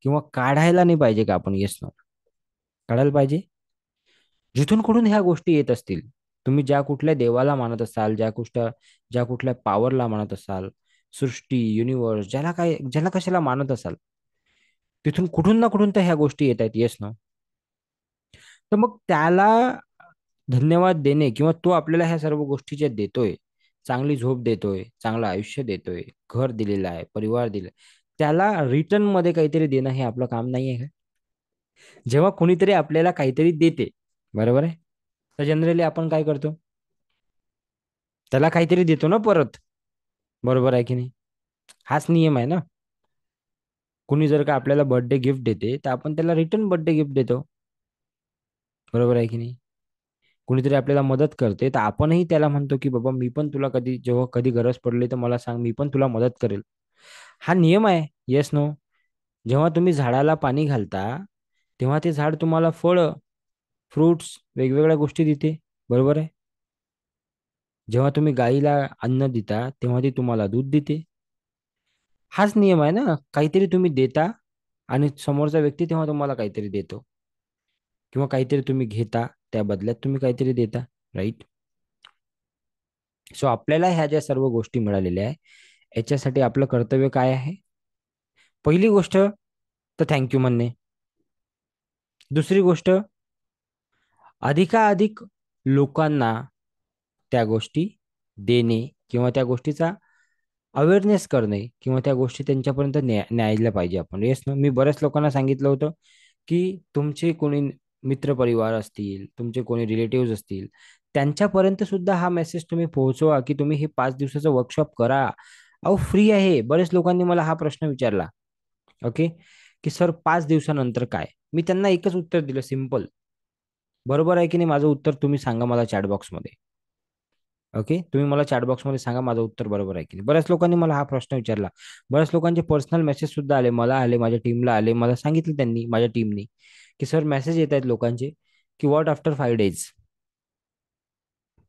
किंवा काढायला नाही पाहिजे का आपण? Yes no? काढायला पाहिजे. जिथून कुठून ह्या गोष्टी येत असतील, तुम्ही ज्या कुठल्या देवाला मानत असाल, ज्या कुठल्या पॉवरला मानत असाल, सृष्टी, युनिव्हर्स, ज्याला कशाला मानत असाल, तिथून कुठून ना कुठून तर ह्या गोष्टी येत आहेत. येस ना. तर मग त्याला धन्यवाद देणे, किंवा तो आपल्याला ह्या सर्व गोष्टी ज्या देतोय, चांगली झोप देतोय, चांगलं आयुष्य देतोय, घर दिलेलं आहे, परिवार दिलाय, त्याला रिटर्न मध्ये काहीतरी देणं हे आपलं काम नाही आहे का? जेव्हा कोणीतरी आपल्याला काहीतरी देते, बरोबर आहे, तर जनरली आपण काय करतो? त्याला काहीतरी देतो ना परत. बरोबर आहे की नाही? हाच नियम आहे ना. कुणी जर का आपल्याला बर्थडे गिफ्ट देते, तर आपण त्याला रिटर्न बर्थडे गिफ्ट देतो. बरोबर आहे की नाही? कुणीतरी आपल्याला मदत करते, तर आपणही त्याला म्हणतो की बाबा, मी पण तुला कधी, जेव्हा कधी गरज पडली तर मला सांग, मी पण तुला मदत करेल. हा नियम आहे. Yes no. जेव्हा तुम्ही झाडाला पाणी घालता, तेव्हा ते झाड तुम्हाला फळं, फ्रुट्स, वेगवेगळ्या गोष्टी देते. बरोबर आहे. जेव्हा तुम्ही गाईला अन्न देता, तेव्हा ती तुम्हाला दूध देते. हाच नियम आहे ना. काहीतरी तुम्ही देता, आणि समोरचा व्यक्ती तेव्हा तुम्हाला काहीतरी देतो, किंवा काहीतरी तुम्ही घेता, त्या बदल्यात तुम्ही काहीतरी देता. राईट. सो आपल्याला ह्या ज्या सर्व गोष्टी मिळालेल्या आहे, याच्यासाठी आपलं कर्तव्य काय आहे? पहिली गोष्ट तर थँक्यू म्हणणे. दुसरी गोष्ट, अधिकाधिक लोकांना त्या गोष्टी देणे, किंवा त्या गोष्टीचा अवेअरनेस करणे, किंवा त्या गोष्टी त्यांच्यापर्यंत न्यायला पाहिजे आपण. येस ना. मी बऱ्याच लोकांना सांगितलं होतं की तुमचे कोणी मित्रपरिवार असतील, तुमचे कोणी रिलेटिव्ह असतील, त्यांच्यापर्यंत सुद्धा हा मेसेज तुम्ही पोहोचवा की तुम्ही हे 5 दिवसाचं वर्कशॉप करा. अहो, फ्री आहे. बरेच लोकांनी मला हा प्रश्न विचारला. ओके. की सर, 5 दिवसानंतर काय? मी त्यांना एकच उत्तर दिलं, सिम्पल. बरोबर आहे की नाही? माझं उत्तर तुम्ही सांगा मला चॅट बॉक्समध्ये. ओके, तुम्ही मला चॅट बॉक्समध्ये सांगा माझं उत्तर बरोबर आहे की नाही. बऱ्याच लोकांनी मला हा प्रश्न विचारला. बऱ्याच लोकांचे पर्सनल मेसेज सुद्धा आले, मला आले, माझ्या टीमला आले. मला सांगितलं त्यांनी, माझ्या टीमनी, की सर, मेसेज येत आहेत लोकांचे की व्हॉट आफ्टर 5 डेज,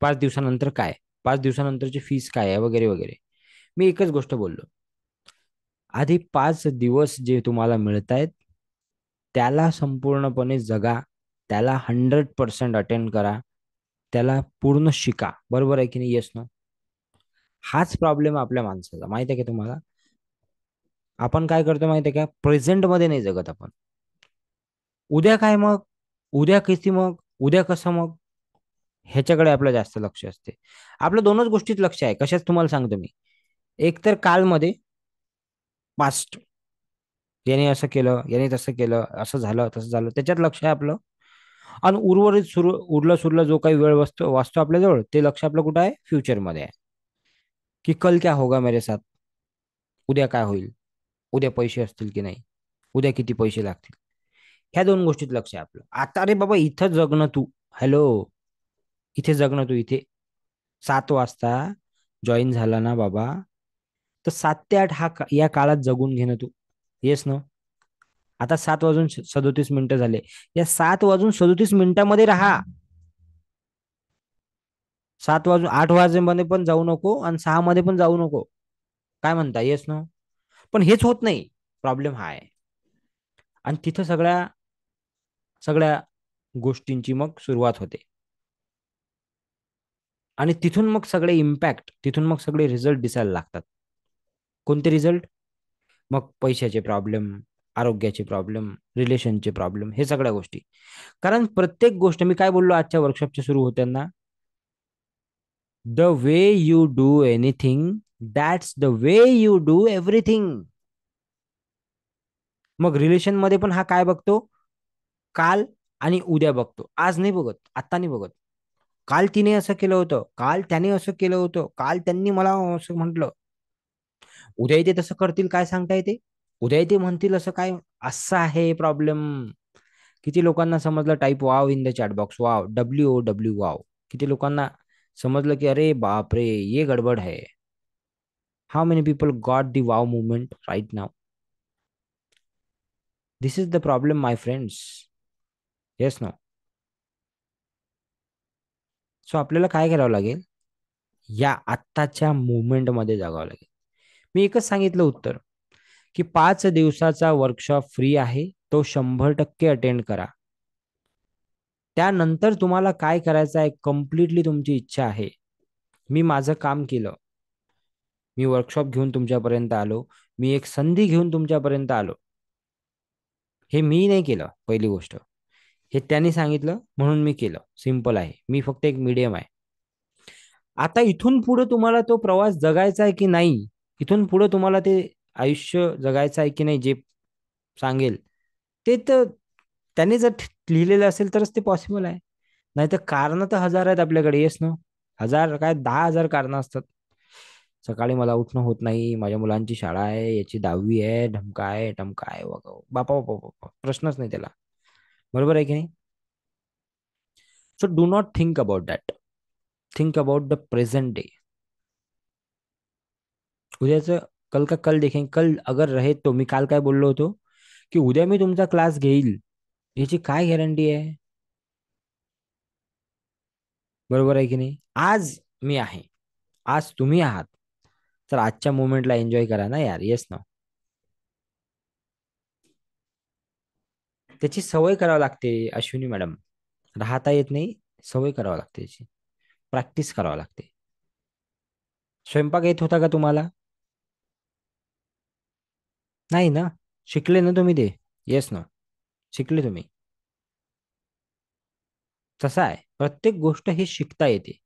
5 दिवसानंतर काय, 5 दिवसानंतरची फीस काय आहे, वगैरे वगैरे. मी एकच गोष्ट बोललो, आधी 5 दिवस जे तुम्हाला मिळत आहेत, त्याला संपूर्णपणे जगा, त्याला 100% अटेंड करा, त्याला पूर्ण शिका. बरोबर आहे की नाही? Yes no. हाच प्रॉब्लेम आपल्या माणसाचा, माहित आहे का तुम्हाला? आपण काय करतो माहिती आहे का? प्रेझेंट मध्ये नाही जगत आपण. उद्या काय मग? उद्या किती मग? उद्या कसं मग? ह्याच्याकडे आपलं जास्त लक्ष असते. आपलं दोनच गोष्टीत लक्ष आहे. कशाच तुम्हाला सांगतो मी. एक तर कालमध्ये, पास्ट, याने असं केलं, याने तसं केलं, असं झालं, तसं झालं, त्याच्यात लक्ष आहे आपलं. आणि उर्वरित उरलं सुरलं जो काही वेळ वाचतो आपल्याजवळ, ते लक्ष आपलं कुठं आहे? फ्युचरमध्ये आहे. की कल क्या होगा मेरे साथ, उद्या काय होईल, उद्या पैसे असतील की नाही, उद्या किती पैसे लागतील. ह्या दोन गोष्टीत लक्ष आहे आपलं. आता अरे बाबा, इथं जगणं तू. हॅलो. इथे जगणं तू, इथे 7 वाजता जॉईन झाला ना बाबा, तर 7 ते 8 या काळात जगून घेणं तू. येस ना. आता 7 वाजून 37 मिनिटं झाले. या 7 वाजून 37 मिनिटामध्ये राहा. 7 वाजून 8 वाजेमध्ये पण जाऊ नको, आणि 6 मध्ये पण जाऊ नको. काय म्हणता? येस ना. पण हेच होत नाही. प्रॉब्लेम हा आहे. आणि तिथं सगळ्या सगळ्या गोष्टींची मग सुरुवात होते. आणि तिथून मग सगळे इम्पॅक्ट, तिथून मग सगळे रिझल्ट दिसायला लागतात. कोणते रिझल्ट? मग पैशाचे प्रॉब्लेम, आरोग्याचे प्रॉब्लेम, रिलेशनचे प्रॉब्लेम, हे सगळ्या गोष्टी. कारण प्रत्येक गोष्ट, मी काय बोललो आजच्या वर्कशॉपच्या सुरू होताना, the way you do anything, that's the way you do everything. मग रिलेशन मध्ये पण हा काय बघतो? काल आणि उद्या बघतो. आज नाही बघत, आता नाही बघत. काल तिने असं केलं होतं, काल त्याने असं केलं होतं, काल त्यांनी मला असं म्हटलं. उद्या ते तसं करतील, काय सांगता येते? उद्या ते म्हणतील असं काय. असं आहे प्रॉब्लेम. किती लोकांना समजलं? Type wow in the chat box. Wow, WOW, wow. किती लोकांना समजलं की अरे बाप रे, ये गडबड है. How many people got the wow movement right now? This is the problem my friends. Yes no. So आपल्याला काय करावं लागेल? या आत्ताच्या मुवमेंटमध्ये जगावं लागेल. मी एकच सांगितलं उत्तर, की 5 दिवसाचा वर्कशॉप फ्री आहे, तो 100% अटेंड करा. त्यानंतर तुम्हाला काय करायचं आहे, कम्प्लिटली तुमची इच्छा आहे. मी माझं काम केलं. मी वर्कशॉप घेऊन तुमच्यापर्यंत आलो. मी एक संधी घेऊन तुमच्यापर्यंत आलो. हे मी नाही केलं पहिली गोष्ट. हे त्यांनी सांगितलं म्हणून मी केलं. सिंपल आहे. मी फक्त एक मीडियम आहे. आता इथून पुढे तुम्हाला तो प्रवास जगायचा आहे की नाही, इथून पुढे तुम्हाला ते आयुष्य जगायचं आहे की नाही, जे सांगेल ते तर त्यांनी जर लिहिलेलं असेल तरच ते पॉसिबल आहे. नाही तर कारण तर हजार आहेत आपल्याकडे. येस ना. हजार काय, 10,000 कारणं असतात. सकाळी मला उठणं होत नाही, माझ्या मुलांची शाळा आहे, याची 10वी आहे, ढमका आहे, टमका आहे, वगैरे बापा बापा बापा, प्रश्नच नाही त्याला. बरोबर आहे की नाही? So do not think about that. Think about the present day. उद्याचं कल का कल देखेंगे. कल अगर रहे तो, मी काल काय बोललो होतो की उद्या मी तुमचा क्लास घेईल, याची काय गॅरंटी आहे? बरोबर आहे की नाही? आज मी आहे, आज तुम्ही आहात, तर आजच्या मोमेंटला एन्जॉय करा ना यार. येस ना. त्याची सवय करावी लागते अश्विनी मॅडम. राहता येत नाही, सवय करावी लागते त्याची. प्रॅक्टिस करावी लागते. स्वयंपाक येत होता का तुम्हाला? नाही ना. शिकले ना तुम्ही ते. येस ना. शिकले तुम्ही. तसं आहे, प्रत्येक गोष्ट ही शिकता येते.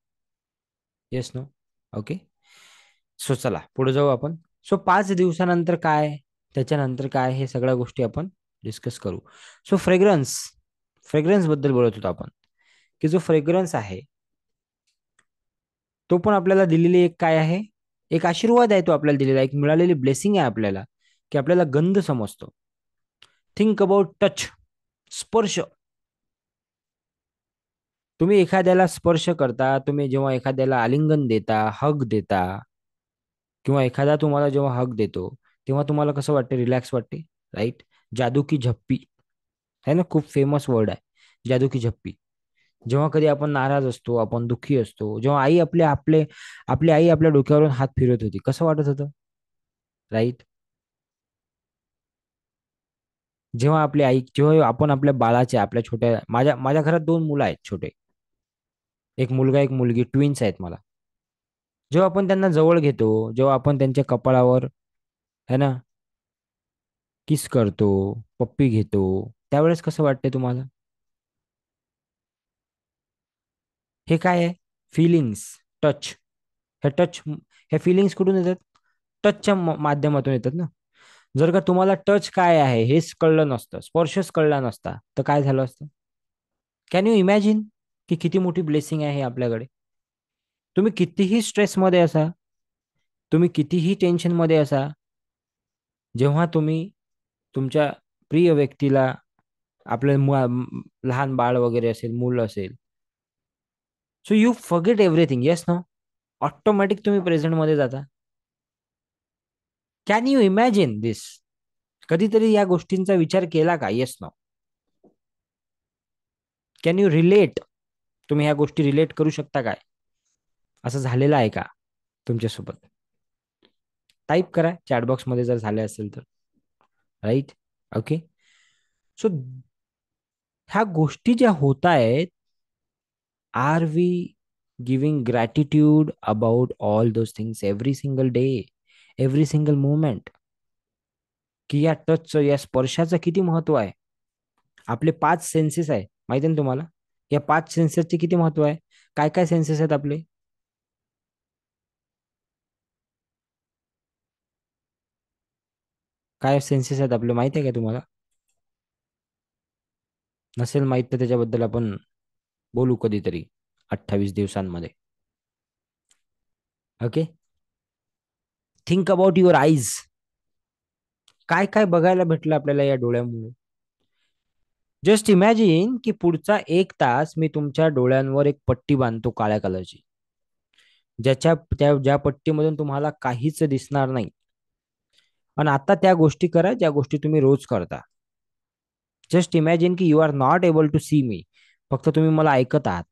Yes no. ओके. सो चला पुढे जाऊ आपण. सो 5 दिवसानंतर काय, त्याच्यानंतर काय, हे सगळ्या गोष्टी आपण डिस्कस करू. सो फ्रेग्रन्स, फ्रेग्रन्स बद्दल बोलत होतो आपण, की जो फ्रेग्रन्स आहे तो पण आपल्याला दिलेली एक काय आहे, एक आशीर्वाद आहे. तो आपल्याला दिलेला एक मिळालेली ब्लेसिंग आहे आपल्याला, की आपल्याला गंध समजतो. Think about touch. स्पर्श. तुम्ही एखाद्याला स्पर्श करता, तुम्ही जेव्हा एखाद्याला आलिंगन देता, हग देता, किंवा एखादा तुम्हाला जेव्हा हक देतो, तेव्हा तुम्हाला कसं वाटते? रिलॅक्स वाटते. राईट. जादू की झप्पी है ना, खूप फेमस वर्ड आहे. जादू की झप्पी. जेव्हा कधी आपण नाराज असतो, आपण दुःखी असतो, जेव्हा आई आपली आई आपल्या डोक्यावरून हात फिरत होती, कसं वाटत होतं? राईट. जेव्हा आपण आपल्या बाळाचे, आपल्या छोट्या, माझ्या घरात 2 मुलं आहेत छोटे, एक मुलगा एक मुलगी, ट्विन्स आहेत मला. जेव्हा आपण त्यांना जवळ घेतो, जेव्हा आपण त्यांच्या कपाळावर है ना किस करतो, पप्पी घेतो, त्यावेळेस कसं वाटते तुम्हाला? हे काय आहे? फिलिंग्स. टच. हे टच, हे फिलिंग्स कुठून येतात? टचच्या माध्यमातून येतात ना. जर का तुम्हाला टच काय आहे हेच कळलं नसतं, स्पर्शच कळला नसता, तर काय झालं असतं? कॅन यू इमॅजिन की किती मोठी ब्लेसिंग आहे हे आपल्याकडे? तुम्ही कितीही स्ट्रेसमध्ये असा, तुम्ही कितीही टेन्शनमध्ये असा, जेव्हा तुम्ही तुमच्या प्रिय व्यक्तीला, आपलं लहान बाळ वगैरे असेल, मूल असेल, so you forget everything. Yes no. Automatic तुम्ही प्रेझेंटमध्ये जाता. Can you imagine this? कधीतरी या गोष्टींचा विचार केला का? Yes no. Can you relate? तुम्ही ह्या गोष्टी रिलेट करू शकता काय? असं झालेलं आहे का तुमच्यासोबत? टाईप करा चॅटबॉक्स मध्ये जर झाले असेल तर. राईट. ओके. सो ह्या गोष्टी ज्या होत आहेत, are we giving gratitude about all those things every single day, every single moment? की या टचचं, या स्पर्शाचं किती महत्व आहे? आपले 5 सेन्सेस आहे, माहिती आहे ना तुम्हाला? या 5 सेन्सेसचे किती महत्व आहे? काय काय सेन्सेस आहेत आपले? काय सेन्सेस आहेत आपले, माहिती आहे का तुम्हाला? नसेल माहित तर त्याच्याबद्दल आपण बोलू कधीतरी, 28 दिवसांमध्ये. Okay. Think about your eyes. काय काय बघायला भेटलं आपल्याला या डोळ्यामुळे? जस्ट इमॅजिन की पुढचा 1 तास मी तुमच्या डोळ्यांवर एक पट्टी बांधतो काळ्या कलरची, ज्या पट्टीमधून तुम्हाला काहीच दिसणार नाही. आणि आता त्या गोष्टी करा ज्या गोष्टी तुम्ही रोज करता. जस्ट इमॅजिन की you are not able to see me, फक्त तुम्ही मला ऐकत आहात,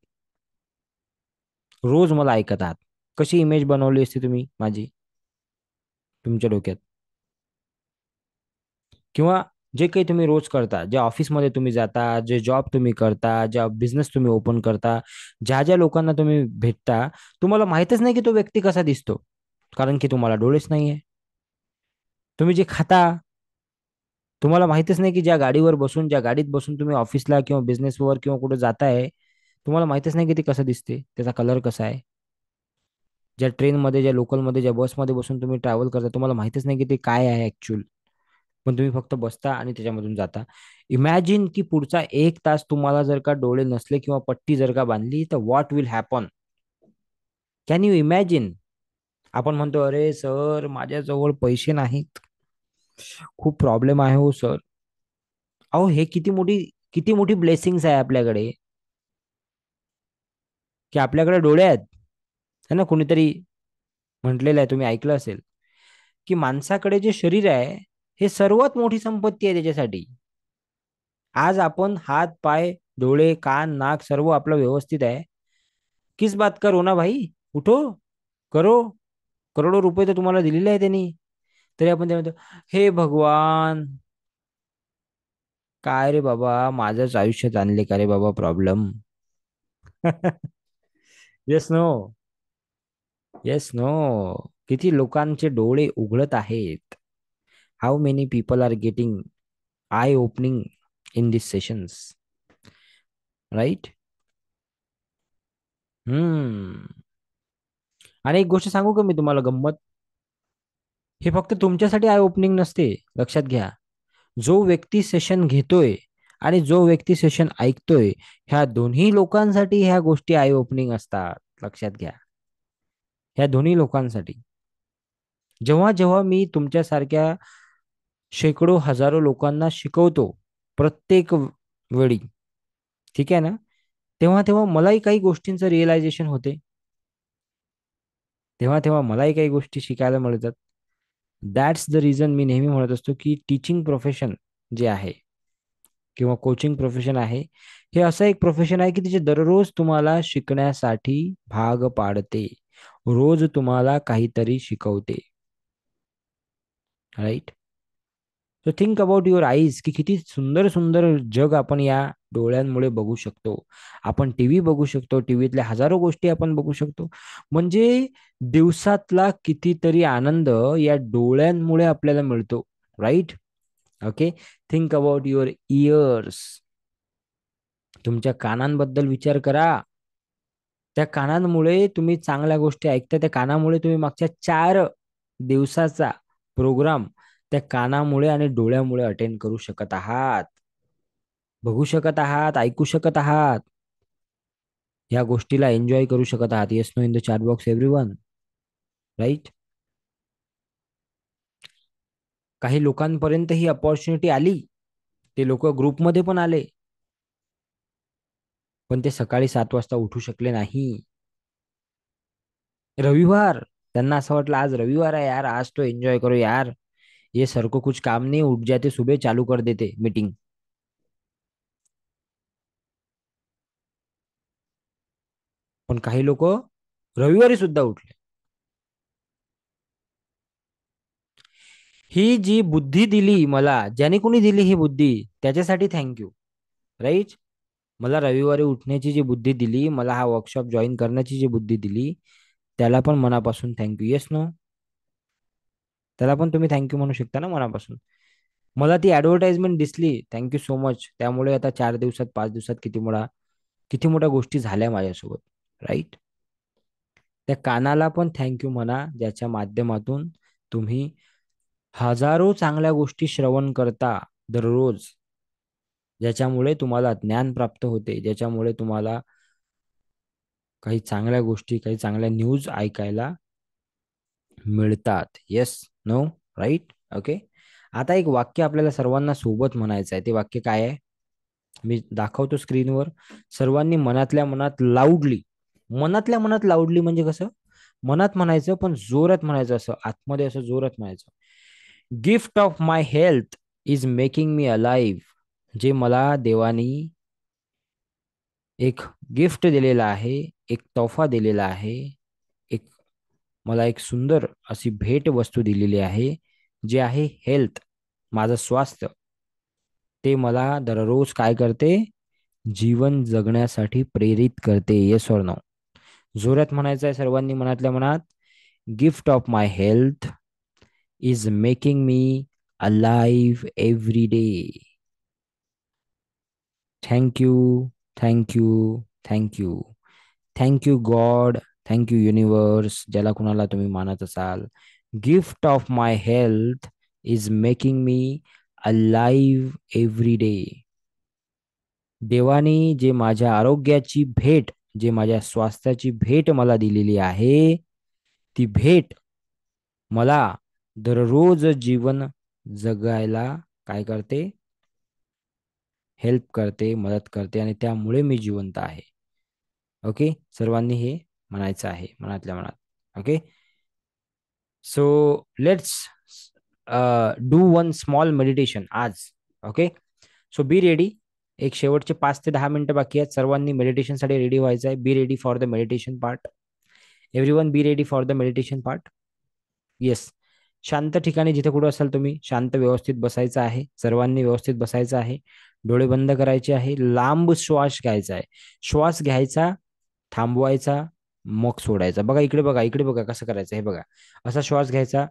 रोज मला ऐकत आहात. कशी इमेज बनवली असती तुम्ही माझी तुमच्या डोक्यात? किंवा जे काही तुम्ही रोज करता, ज्या ऑफिसमध्ये तुम्ही जाता, जे जॉब तुम्ही करता, ज्या बिझनेस तुम्ही ओपन करता, ज्या ज्या लोकांना तुम्ही भेटता, तुम्हाला माहितच नाही की तो व्यक्ती कसा दिसतो. कारण की तुम्हाला डोळेच नाहीये. तुम्ही जे खाता, तुम्हाला माहितच नाही की ज्या गाडीवर बसून, ज्या गाडीत बसून तुम्ही ऑफिसला किंवा बिझनेसवर किंवा कुठे जाताय, तुम्हाला माहितच नाही की ते कसं दिसते, त्याचा कलर कसा आहे. ज्या ट्रेनमध्ये, ज्या लोकलमध्ये, ज्या बसमध्ये बसून तुम्ही ट्रॅव्हल करता, तुम्हाला माहितच नाही की ते काय आहे ऍक्च्युअल. पण तुम्ही फक्त बसता आणि त्याच्यामधून जाता. इमॅजिन की पुढचा 1 तास तुम्हाला जर का डोळे नसले किंवा पट्टी जर का बांधली, तर what will happen. Can you imagine? आपण म्हणतो, अरे सर माझ्याजवळ पैसे नाहीत, खूप प्रॉब्लेम आहे हो सर. अहो हे किती मोठी ब्लेसिंग्स आहे आपल्याकडे, की आपल्याकडे डोळे आहेत. है ना, कोणीतरी म्हटलेलं आहे, तुम्ही ऐकलं असेल, की माणसाकडे जे शरीर आहे, हे सर्वात मोठी संपत्ती आहे त्याच्यासाठी. आज आपण हात, पाय, डोळे, कान, नाक सर्व आपलं व्यवस्थित आहे. किस बात का रोना भाई, उठो, करो. करोडो रुपये तर तुम्हाला दिलेले आहे त्यांनी, तरी आपण ते म्हणतो, हे भगवान, काय रे बाबा, माझंच आयुष्यात आणले का रे बाबा problem. Yes no. Yes no. किती लोकांचे डोळे उघडत आहेत. How many people are getting eye opening in this sessions, right? Hmm. आणि एक गोष्ट सांगू का मी तुम्हाला गंमत? हे फक्त तुमच्यासाठी आय ओपनिंग नसते, लक्षात घ्या. जो व्यक्ती सेशन घेतोय आणि जो व्यक्ती सेशन ऐकतोय, ह्या दोन्ही लोकांसाठी ह्या गोष्टी आय ओपनिंग असतात, लक्षात घ्या. ह्या दोन्ही लोकांसाठी. जेव्हा जेव्हा मी तुमच्यासारख्या शेकडो हजारो लोकांना शिकवतो, प्रत्येक वेळी, ठीक आहे ना, तेव्हा तेव्हा मलाही काही गोष्टींचं रिअलायझेशन होते. तेव्हा तेव्हा मलाही काही गोष्टी शिकायला मिळतात. दॅट्स द रिझन मी नेहमी म्हणत असतो की टीचिंग प्रोफेशन जे आहे किंवा कोचिंग प्रोफेशन आहे, हे असं एक प्रोफेशन आहे की तिचे दररोज तुम्हाला शिकण्यासाठी भाग पाडते. रोज तुम्हाला काहीतरी शिकवते, right? So think about your eyes, की किती सुंदर सुंदर जग आपण या डोळ्यांमुळे बघू शकतो. आपण टीव्ही बघू शकतो, टीव्हीतल्या हजारो गोष्टी आपण बघू शकतो. म्हणजे दिवसातला कितीतरी आनंद या डोळ्यांमुळे आपल्याला मिळतो, right? Okay. Think about your ears. तुमच्या कानांबद्दल विचार करा. त्या कानांमुळे तुम्ही चांगल्या गोष्टी ऐकता, त्या कानामुळे तुम्ही मागच्या 4 दिवसाचा प्रोग्राम त्या कानामुळे आणि डोळ्यामुळे अटेंड करू शकत आहात, बघू शकत आहात, ऐकू शकत आहात. या गोष्टीला एन्जॉय करू शकत आहात. Yes no in the chat box everyone, right? काही लोकांपर्यंत ही अपॉर्च्युनिटी आली, ते लोक ग्रुपमध्ये पण आले, पण ते सकाळी 7 वाजता उठू शकले नाही. रविवार, त्यांना असं वाटलं आज रविवार आहे यार, आज तो एन्जॉय करो यार, ये सर को कुछ काम नहीं, उठ जाते सुबह, चालू कर देते मीटिंग. पण काही लोक रविवारी सुद्धा उठले. ही जी बुद्धी दिली मला, ज्याने कोणी दिली ही बुद्धी, त्याच्यासाठी थँक्यू, राईट? मला रविवारी उठण्याची जी बुद्धी दिली, मला हा वर्कशॉप जॉईन करण्याची जी बुद्धी दिली, त्याला पण मनापासून थँक्यू. Yes no? त्याला पण तुम्ही थँक्यू म्हणू शकता ना मनापासून. मला ती ऍडव्हर्टाइजमेंट दिसली, थँक्यू सो मच, त्यामुळे आता 4 दिवसात, 5 दिवसात किती मोठ्या गोष्टी झाल्या माझ्यासोबत, राईट? त्या कानाला पण थँक्यू म्हणा, ज्याच्या माध्यमातून तुम्ही हजारो चांगल्या गोष्टी श्रवण करता दररोज, ज्याच्यामुळे तुम्हाला ज्ञान प्राप्त होते, ज्याच्यामुळे तुम्हाला काही चांगल्या गोष्टी, काही चांगल्या न्यूज ऐकायला मिळतात. Yes, no, right? ओके. आता एक वाक्य आपल्याला सर्वांना सोबत म्हणायचं आहे. ते वाक्य काय आहे? मी दाखवतो स्क्रीनवर. सर्वांनी मनातल्या मनात लाऊडली, मनातल्या मनात लाऊडली म्हणजे कसं? मनात म्हणायचं पण जोरात म्हणायचं, असं आतमध्ये असं जोरात म्हणायचं. Gift of my health is making me alive. जे मला देवानी एक गिफ्ट दिलेला आहे, एक तोफा दिलेला आहे, एक मला एक सुंदर अशी भेट वस्तू दिलेली आहे, जे आहे हेल्थ, माझं स्वास्थ्य. ते मला दररोज काय करते? जीवन जगण्यासाठी प्रेरित करते. Yes or no? जोरात म्हणायचं आहे सर्वांनी मनातल्या मनात. Gift of my health is making me alive every day. Thank you, thank you, thank you. Thank you God, thank you universe, ज्याला कुणाला तुम्ही मानत असाल. Gift of my health is making me alive every day. देवाने जे माझ्या आरोग्याची भेट, जे माझ्या स्वास्थ्याची भेट मला दिलेली आहे, ती भेट मला दररोज जीवन जगायला काय करते, हेल्प करते, मदत करते, आणि त्यामुळे मी जिवंत आहे. ओके, सर्वांनी हे म्हणायचं आहे मनातल्या मनात. Okay, so let's do one small meditation आज. Okay, so be ready. एक शेवटचे 5 ते 10 मिनिटं बाकी आहेत. सर्वांनी मेडिटेशनसाठी रेडी व्हायचं आहे. Be ready for the meditation part. Everyone be ready for the meditation part. Yes. शांत ठिकाणी जिथे कुठे असाल तुम्ही शांत व्यवस्थित बसायचं आहे. सर्वांनी व्यवस्थित बसायचं आहे. डोळे बंद करायचे आहे. लांब श्वास घ्यायचा आहे. श्वास घ्यायचा, थांबवायचा, मग सोडायचा. बघा इकडे, बघा इकडे, बघा कसं करायचं हे बघा. असा श्वास घ्यायचा,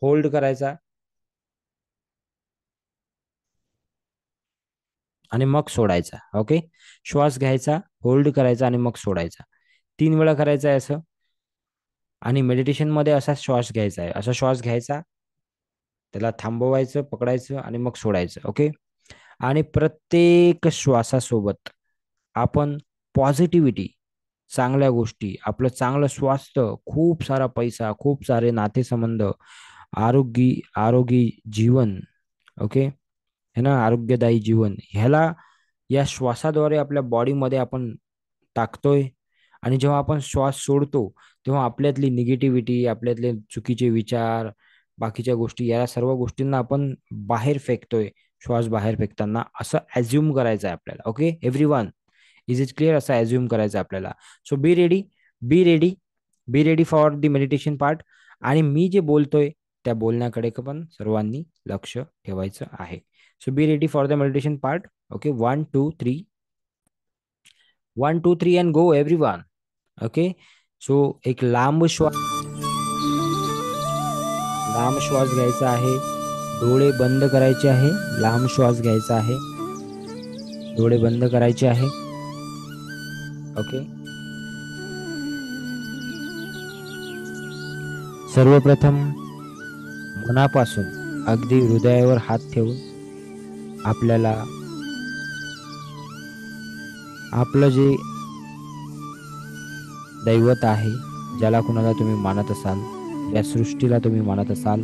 होल्ड करायचा, आणि मग सोडायचा. ओके, श्वास घ्यायचा, होल्ड करायचा, आणि मग सोडायचा. 3 वेळा करायचं आहे असं. आणि मेडिटेशन मध्ये असा श्वास घ्यायचा आहे. असा श्वास घ्यायचा, त्याला थांबवायचं, पकडायचं, आणि मग सोडायचं. ओके, आणि प्रत्येक श्वासासोबत आपण पॉझिटिव्हिटी, चांगल्या गोष्टी, आपलं चांगलं स्वास्थ्य, खूप सारा पैसा, खूप सारे नातेसंबंध, आरोग्य जीवन, ओके, है ना, आरोग्यदायी जीवन, ह्याला या श्वासाद्वारे आपल्या बॉडीमध्ये आपण टाकतोय. आणि जेव्हा आपण श्वास सोडतो, तेव्हा आपल्यातली निगेटिव्हिटी, आपल्यातले चुकीचे विचार, बाकीच्या गोष्टी, या सर्व गोष्टींना आपण बाहेर फेकतोय. श्वास बाहेर फेकताना असं ॲझ्युम करायचं आहे आपल्याला. Okay everyone, is it clear? असं ॲझ्युम करायचं आहे आपल्याला. So be ready, be ready, be ready for the meditation part. आणि मी जे बोलतोय त्या बोलण्याकडे पण सर्वांनी लक्ष ठेवायचं आहे. So be ready for the meditation part. Okay, 1 2 3, 1 2 3 and go everyone. Okay, so एक लांब श्वास घ्यायचा आहे. डोळे बंद करायचे आहे. लांब श्वास घ्यायचा आहे. डोळे बंद करायचे आहे. ओके, सर्वप्रथम मनापासून अगदी हृदयावर हात ठेवून आपल्याला आपलं जे दैवत आहे, ज्याला कुणाला तुम्ही मानत असाल, या सृष्टीला तुम्ही मानत असाल,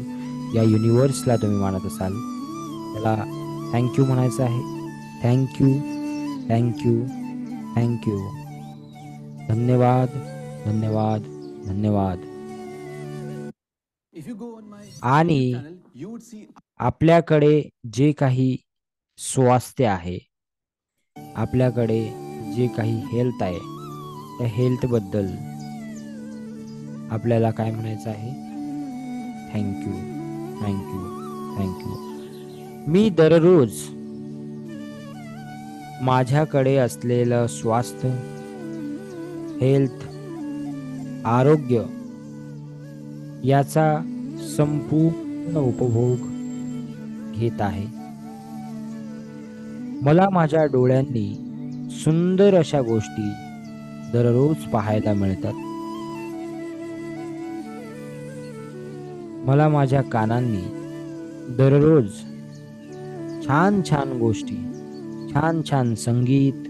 या युनिवर्सला तुम्ही मानत असाल, त्याला थँक्यू म्हणायचं आहे. Thank you, thank you, thank you. धन्यवाद, धन्यवाद, धन्यवाद. आणि आपल्याकडे जे काही स्वास्थ्य आहे, आपल्याकडे जे काही हेल्थ आहे, त्या हेल्थबद्दल आपल्याला काय म्हणायचं आहे? Thank you, thank you, thank you. मी दररोज माझ्याकडे असलेलं स्वास्थ्य, हेल्थ, आरोग्य याचा संपूर्ण उपभोग घेत आहे. मला माझ्या डोळ्यांनी सुंदर अशा गोष्टी दररोज पाहायला मिळतात. मला माझ्या कानांनी दररोज छान छान गोष्टी, छान छान संगीत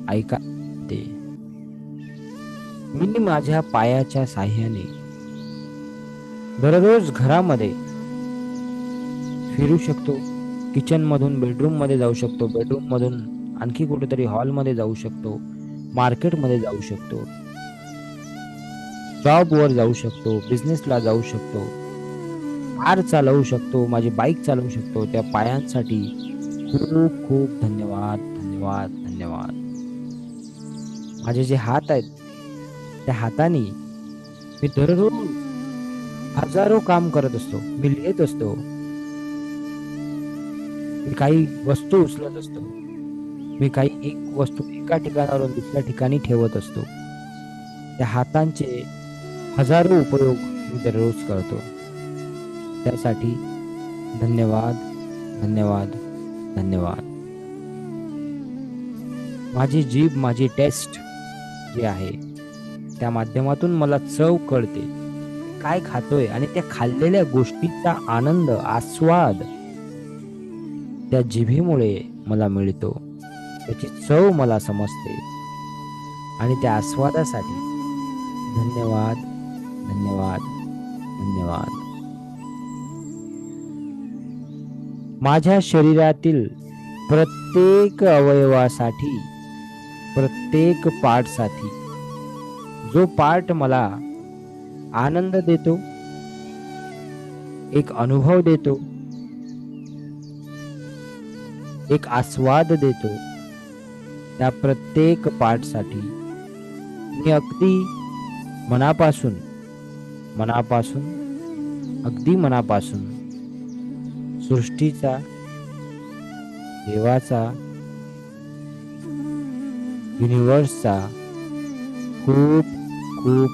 ऐकते. मी माझ्या पायाच्या साह्याने दररोज घरामध्ये फिरू शकतो. किचन मधून बेडरूम मध्ये जाऊ शकतो, बेडरूम मधून आणखी कुठेतरी हॉल मध्ये जाऊ शकतो, मार्केट मध्ये जाऊ शकतो, जॉब वर जाऊ शकतो, बिझनेसला जाऊ शकतो, कार चालवू शकतो, माझी बाईक चालवू शकतो. त्या पायांसाठी खूप खूप धन्यवाद, धन्यवाद, धन्यवाद. माझे जे हात आहेत, त्या हाताने मी दररोज हजारो काम करत असतो. मी लिहित असतो, मी काही वस्तू उचलत असतो, मी काही एक वस्तू एका ठिकाणावरून दुसऱ्या ठिकाणी ठेवत असतो. त्या हातांचे हजारो उपयोग मी दररोज करतो. त्यासाठी धन्यवाद, धन्यवाद, धन्यवाद. माझी जीभ, माझी टेस्ट जी आहे, त्या माध्यमातून मला चव कळते. काय खातोय आणि त्या खाल्लेल्या गोष्टीचा आनंद, आस्वाद त्या जिभेमुळे मला मिळतो. त्याची चव मला समजते आणि त्या आस्वादासाठी धन्यवाद, धन्यवाद, धन्यवाद. माझ्या शरीरातील प्रत्येक अवयवासाठी, प्रत्येक पार्टसाठी, जो पार्ट मला आनंद देतो, एक अनुभव देतो, एक आस्वाद देतो, त्या प्रत्येक पार्टसाठी मी अगदी मनापासून, मनापासून, अगदी मनापासून सृष्टीचा, देवाचा, युनिव्हर्सचा खूप खूप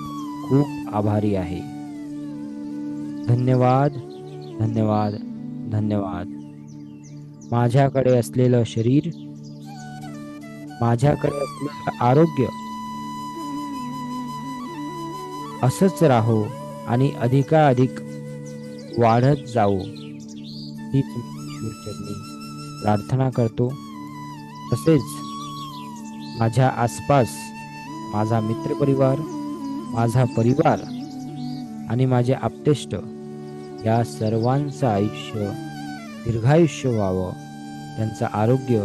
खूप आभारी आहे. धन्यवाद, धन्यवाद, धन्यवाद. माझ्याकडे असलेलं शरीर, माझ्याकडे असलेलं आरोग्य असंच राहो आणि अधिकाधिक वाढत जावो, हीच मी ईश्वरचरणी प्रार्थना करतो. तसेच माझ्या आसपास माझा मित्रपरिवार, माझा परिवार आणि माझे आप्तेष्ट या सर्वांचं आयुष्य दीर्घायुष्य व्हावं, त्यांचं आरोग्य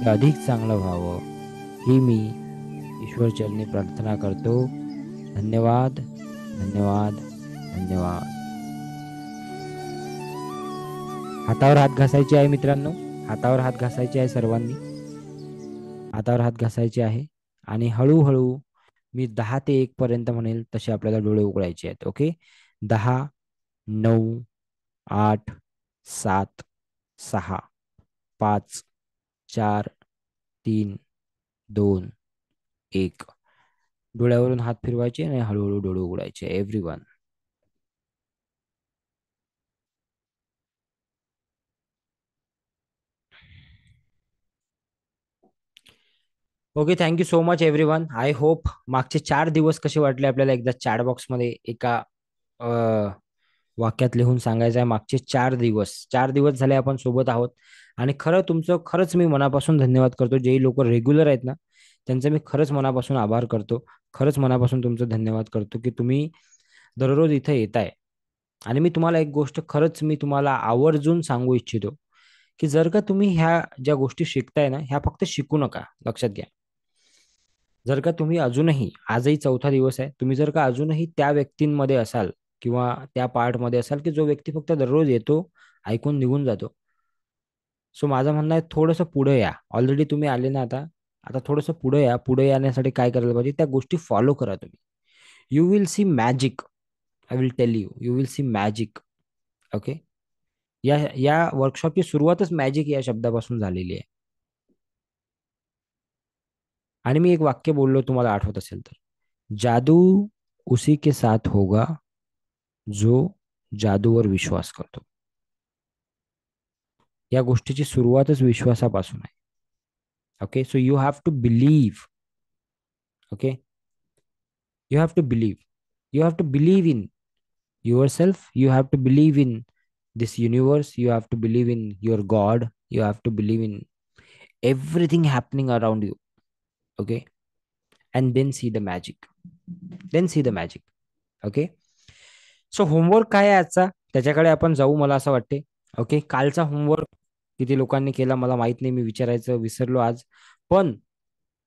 हे अधिक चांगलं व्हावं, ही मी ईश्वरचरणी प्रार्थना करतो. धन्यवाद, धन्यवाद, धन्यवाद. हातावर हात घासायचे आहे मित्रांनो, हातावर हात घासायचे आहे सर्वांनी, हातावर हात घासायचे आहे आणि हळूहळू मी 10 ते 1 पर्यंत म्हणेल तसे आपल्याला डोळे उघडायचे आहेत. ओके. 10, 9, 8, 7, 6, 5, 4, 3, 2, 1. डोळ्यावरून हात फिरवायचे आणि हळूहळू डोळे उघडायचे. Everyone. Okay. Thank you so much everyone. I hope मागचे 4 दिवस कसे वाटले आपल्याला एकदा चॅट बॉक्समध्ये एका अ, वाक्यात लिहून सांगायचं आहे. मागचे 4 दिवस, 4 दिवस झाले आपण सोबत आहोत आणि खरं तुमचं खरंच मी मनापासून धन्यवाद करतो. जे लोक रेग्युलर आहेत ना, त्यांचं मी खरंच मनापासून आभार करतो. खरंच मनापासून तुमचं धन्यवाद करतो की तुम्ही दररोज इथे येताय. आणि मी तुम्हाला एक गोष्ट खरंच मी तुम्हाला आवर्जून सांगू इच्छितो की जर का तुम्ही ह्या ज्या गोष्टी शिकताय ना, ह्या फक्त शिकू नका. लक्षात घ्या. जर का तुम्ही अजूनही, आजही 4था दिवस आहे, तुम्ही जर का अजूनही त्या व्यक्तींमध्ये असाल किंवा त्या पार्टमध्ये असाल की जो व्यक्ती फक्त दररोज येतो, ऐकून निघून जातो, सो माझं म्हणणं आहे थोडंसं पुढे या. ऑलरेडी तुम्ही आले ना आता, आता थोडंसं पुढे या. पुढे येण्यासाठी काय करायला पाहिजे, त्या गोष्टी फॉलो करा तुम्ही. You will see magic. I will tell you, you will see magic. Okay. या या वर्कशॉपची सुरुवातच मॅजिक या शब्दापासून झालेली आहे. आणि मी एक वाक्य बोललो, तुम्हाला आठवत असेल तर, जादू उसी के साथ होगा जो जादूवर विश्वास करतो. या गोष्टीची सुरुवातच विश्वासापासून आहे. Okay. So you have to believe. Okay. You have to believe. You have to believe in yourself. You have to believe in this universe. You have to believe in your God. You have to believe in everything happening around you. Okay. And then see the magic. Then see the magic. Okay. So homework काय आहे आजचा, त्याच्याकडे आपण जाऊ मला असं वाटते. Okay. कालचा होमवर्क किती लोकांनी केला मला माहित नाही, मी विचारायचं विसरलो आज. पण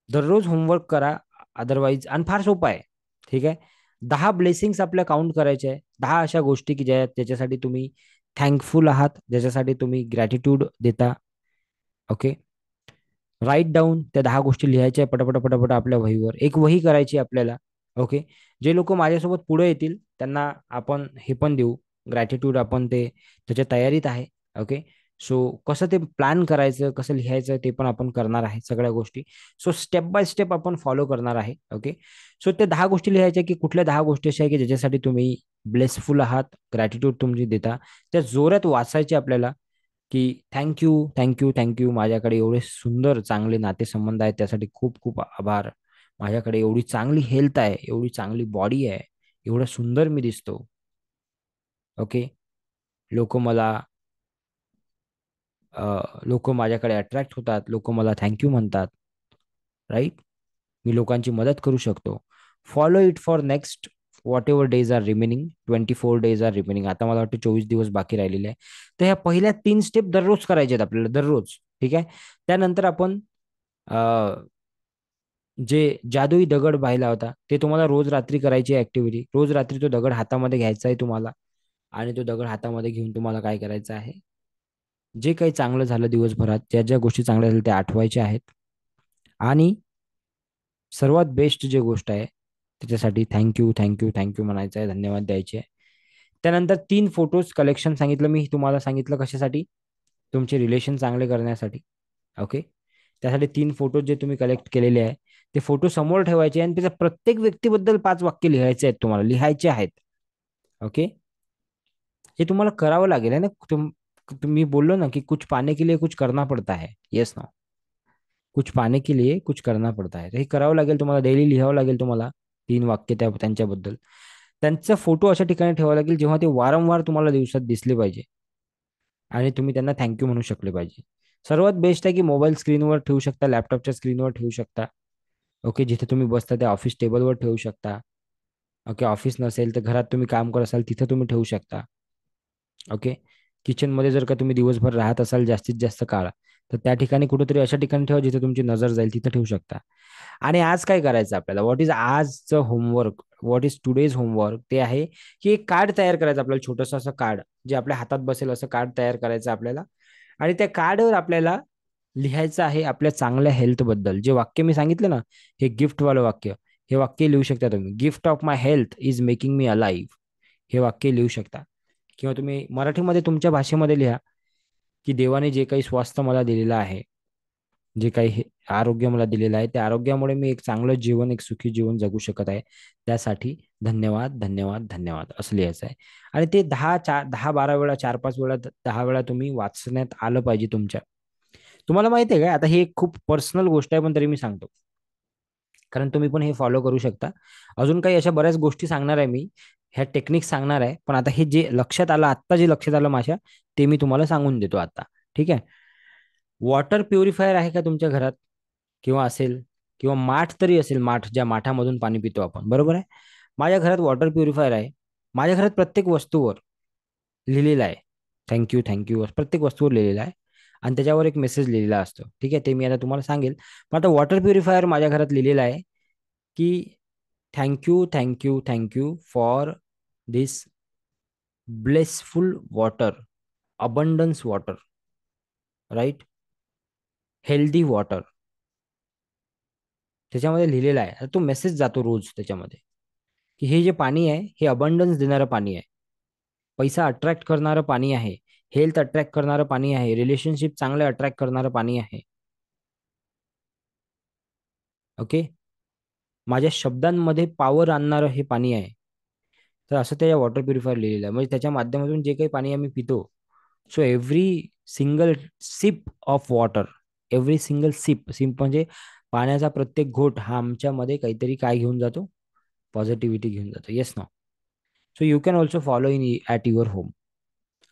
दररोज होमवर्क करा. अदरवाईज, आणि फार सोपं आहे. ठीक आहे. 10 ब्लेसिंग्स आपल्या काउंट करायचे आहे. 10 अशा गोष्टी की ज्याच्यासाठी तुम्ही थँकफुल आहात, ज्याच्यासाठी तुम्ही ग्रॅटिट्यूड देता. ओके. राईट डाऊन त्या 10 गोष्टी लिहायच्या आहे पटापट पटापट आपल्या वहीवर. एक वही करायची आपल्याला. ओके. जे लोक माझ्यासोबत पुढे येतील त्यांना आपण हे पण देऊ, ग्रॅटिट्यूड आपण ते त्याच्या तयारीत आहे. ओके. सो कसं ते प्लॅन करायचं, कसं लिहायचं ते पण आपण करणार आहे सगळ्या गोष्टी. सो स्टेप बाय स्टेप आपण फॉलो करणार आहे. ओके. सो ते 10 गोष्टी लिहायच्या की कुठल्या 10 गोष्टी अशा आहे की ज्याच्यासाठी तुम्ही ब्लेसफुल आहात, ग्रॅटिट्यूड तुमची देता. त्या जोरात वाचायचे आपल्याला की थँक्यू, थँक्यू, थँक्यू. माझ्याकडे एवढे सुंदर चांगले नातेसंबंध आहेत त्यासाठी खूप खूप आभार. माझ्याकडे एवढी चांगली हेल्थ आहे, एवढी चांगली बॉडी आहे, एवढं सुंदर मी दिसतो. ओके. लोक मला लोक माझ्याकडे अट्रॅक्ट होतात, लोक मला थँक्यू म्हणतात. राईट. मी लोकांची मदत करू शकतो. Follow it for next whatever days are remaining. 24 days are remaining. आता मला वाटतं 24 दिवस बाकी राहिलेले आहे. तर ह्या पहिल्या 3 स्टेप दररोज करायचे आहेत आपल्याला, दररोज. ठीक आहे. त्यानंतर आपण जे जादुई दगड पाहिला होता ते तुम्हाला रोज रात्री करायची ऍक्टिव्हिटी. रोज रात्री तो दगड हातामध्ये घ्यायचा आहे तुम्हाला. आणि तो दगड हातामध्ये घेऊन तुम्हाला काय करायचं आहे, जे काही चांगलं झालं दिवसभरात, ज्या ज्या गोष्टी चांगल्या झाल्या त्या आठवायच्या आहेत. आणि सर्वात बेस्ट जे गोष्ट आहे त्याच्यासाठी थँक्यू, थँक्यू, थँक्यू म्हणायचं आहे, धन्यवाद द्यायचे आहे. त्यानंतर 3 फोटोज कलेक्शन सांगितलं मी तुम्हाला. सांगितलं कशासाठी? तुमचे रिलेशन चांगले करण्यासाठी. ओके. त्यासाठी 3 फोटो जे तुम्ही कलेक्ट केलेले आहे ते फोटो समोर ठेवायचे आणि त्याच्या प्रत्येक व्यक्तीबद्दल 5 वाक्य लिहायचे आहेत, तुम्हाला लिहायचे आहेत. ओके. हे तुम्हाला करावं लागेल है ना. मी बोललो ना की कुछ पाने के लिए कुछ करना पड़ता है. येस ना. कुछ पाने के लिए कुछ करना पड़ता है. तर हे करावं लागेल तुम्हाला, डेली लिहावं लागेल तुम्हाला 3 वाक्य त्यांच्याबद्दल. त्यांचा फोटो अशा ठिकाणी ठेवावा लागेल जेव्हा ते वारंवार तुम्हाला दिवसात दिसले पाहिजे आणि तुम्ही त्यांना थँक्यू म्हणू शकले पाहिजे. सर्वात बेस्ट आहे की मोबाईल स्क्रीनवर ठेवू शकता, लॅपटॉपच्या स्क्रीनवर ठेवू शकता. ओके. जिथे तुम्ही बसता त्या ऑफिस टेबलवर ठेवू शकता. ओके. ऑफिस नसेल तर घरात तुम्ही काम करत असाल तिथे तुम्ही ठेवू शकता. ओके. किचनमध्ये जर का तुम्ही दिवसभर राहत असाल जास्तीत जास्त काळ, तर त्या ठिकाणी कुठेतरी अशा ठिकाणी ठेवा जिथे तुमची नजर जाईल, तिथे ठेवू शकता. आणि आज काय करायचं आपल्याला, व्हॉट इज आजचं homework, what is today's homework, ते आहे की एक कार्ड तयार करायचं आपल्याला, छोटंसं असं कार्ड जे आपल्या हातात बसेल असं कार्ड तयार करायचं आपल्याला. आणि त्या कार्डवर आपल्याला लिहायचं आहे आपल्या चांगल्या हेल्थ बद्दल. जे वाक्य मी सांगितलं ना, हे गिफ्टवालं वाक्य, हे वाक्य लिहू शकता तुम्ही. Gift of my health is making me alive. हे वाक्य लिहू शकता. किंवा तुम्ही मराठीमध्ये तुमच्या भाषेमध्ये लिहा की देवाने जे काही स्वास्थ्य मला दिलेलं आहे, जे काही आरोग्य मला दिलेलं आहे, त्या आरोग्यामुळे मी एक चांगलं जीवन, एक सुखी जीवन जगू शकत आहे. त्यासाठी धन्यवाद, धन्यवाद, धन्यवाद असं लिहायचं आहे. आणि ते 10-12 वेळा, 4-5 वेळा, 10 वेळा तुम्ही वाचण्यात आलं पाहिजे तुमच्या. तुम्हाला माहिती आहे का, आता ही एक खूप पर्सनल गोष्ट आहे पण तरी मी सांगतो, कारण तुम्ही पण हे फॉलो करू शकता. अजून काही अशा बऱ्याच गोष्टी सांगणार आहे मी, ह्या टेक्निक सांगणार आहे, पण आता हे जे लक्षात आलं, आत्ता जे लक्षात आलं माझ्या, ते मी तुम्हाला सांगून देतो आता. ठीक आहे. वॉटर प्युरिफायर आहे का तुमच्या घरात? किंवा असेल, किंवा माठ तरी असेल, माठ ज्या माठामधून पाणी पितो आपण, बरोबर आहे. माझ्या घरात वॉटर प्युरिफायर आहे. माझ्या घरात प्रत्येक वस्तूवर लिहिलेलं आहे थँक्यू, थँक्यू, प्रत्येक वस्तूवर लिहिलेलं आहे. आणि त्याच्यावर एक मेसेज लिहिलेला असतो. ठीक आहे. ते मी आता तुम्हाला सांगेल. पण आता वॉटर प्युरिफायर माझ्या घरात लिहिलेलं आहे की thank you, thank you, thank you for this blessful water, abundance water, right, healthy water. त्याच्यामध्ये लिहिलेला आहे. आता तो मेसेज जातो रोज त्याच्यामध्ये की हे जे पाणी आहे हे अबंडन्स देणारं पाणी आहे, पैसा अट्रॅक्ट करणारं पाणी आहे, हेल्थ अट्रॅक्ट करणारं पाणी आहे, रिलेशनशिप चांगले अट्रॅक्ट करणारं पाणी आहे. ओके. माझ्या शब्दांमध्ये पॉवर आणणारं हे पाणी आहे. तर असं त्या वॉटर प्युरिफायर लिहिलेलं आहे. म्हणजे त्याच्या माध्यमातून जे काही पाणी आम्ही पितो, so every single sip of water, every single sip, sip म्हणजे पाण्याचा प्रत्येक घोट हा आमच्यामध्ये काहीतरी काय घेऊन जातो, पॉझिटिव्हिटी घेऊन जातो. येस ना. So you can also follow in at your home.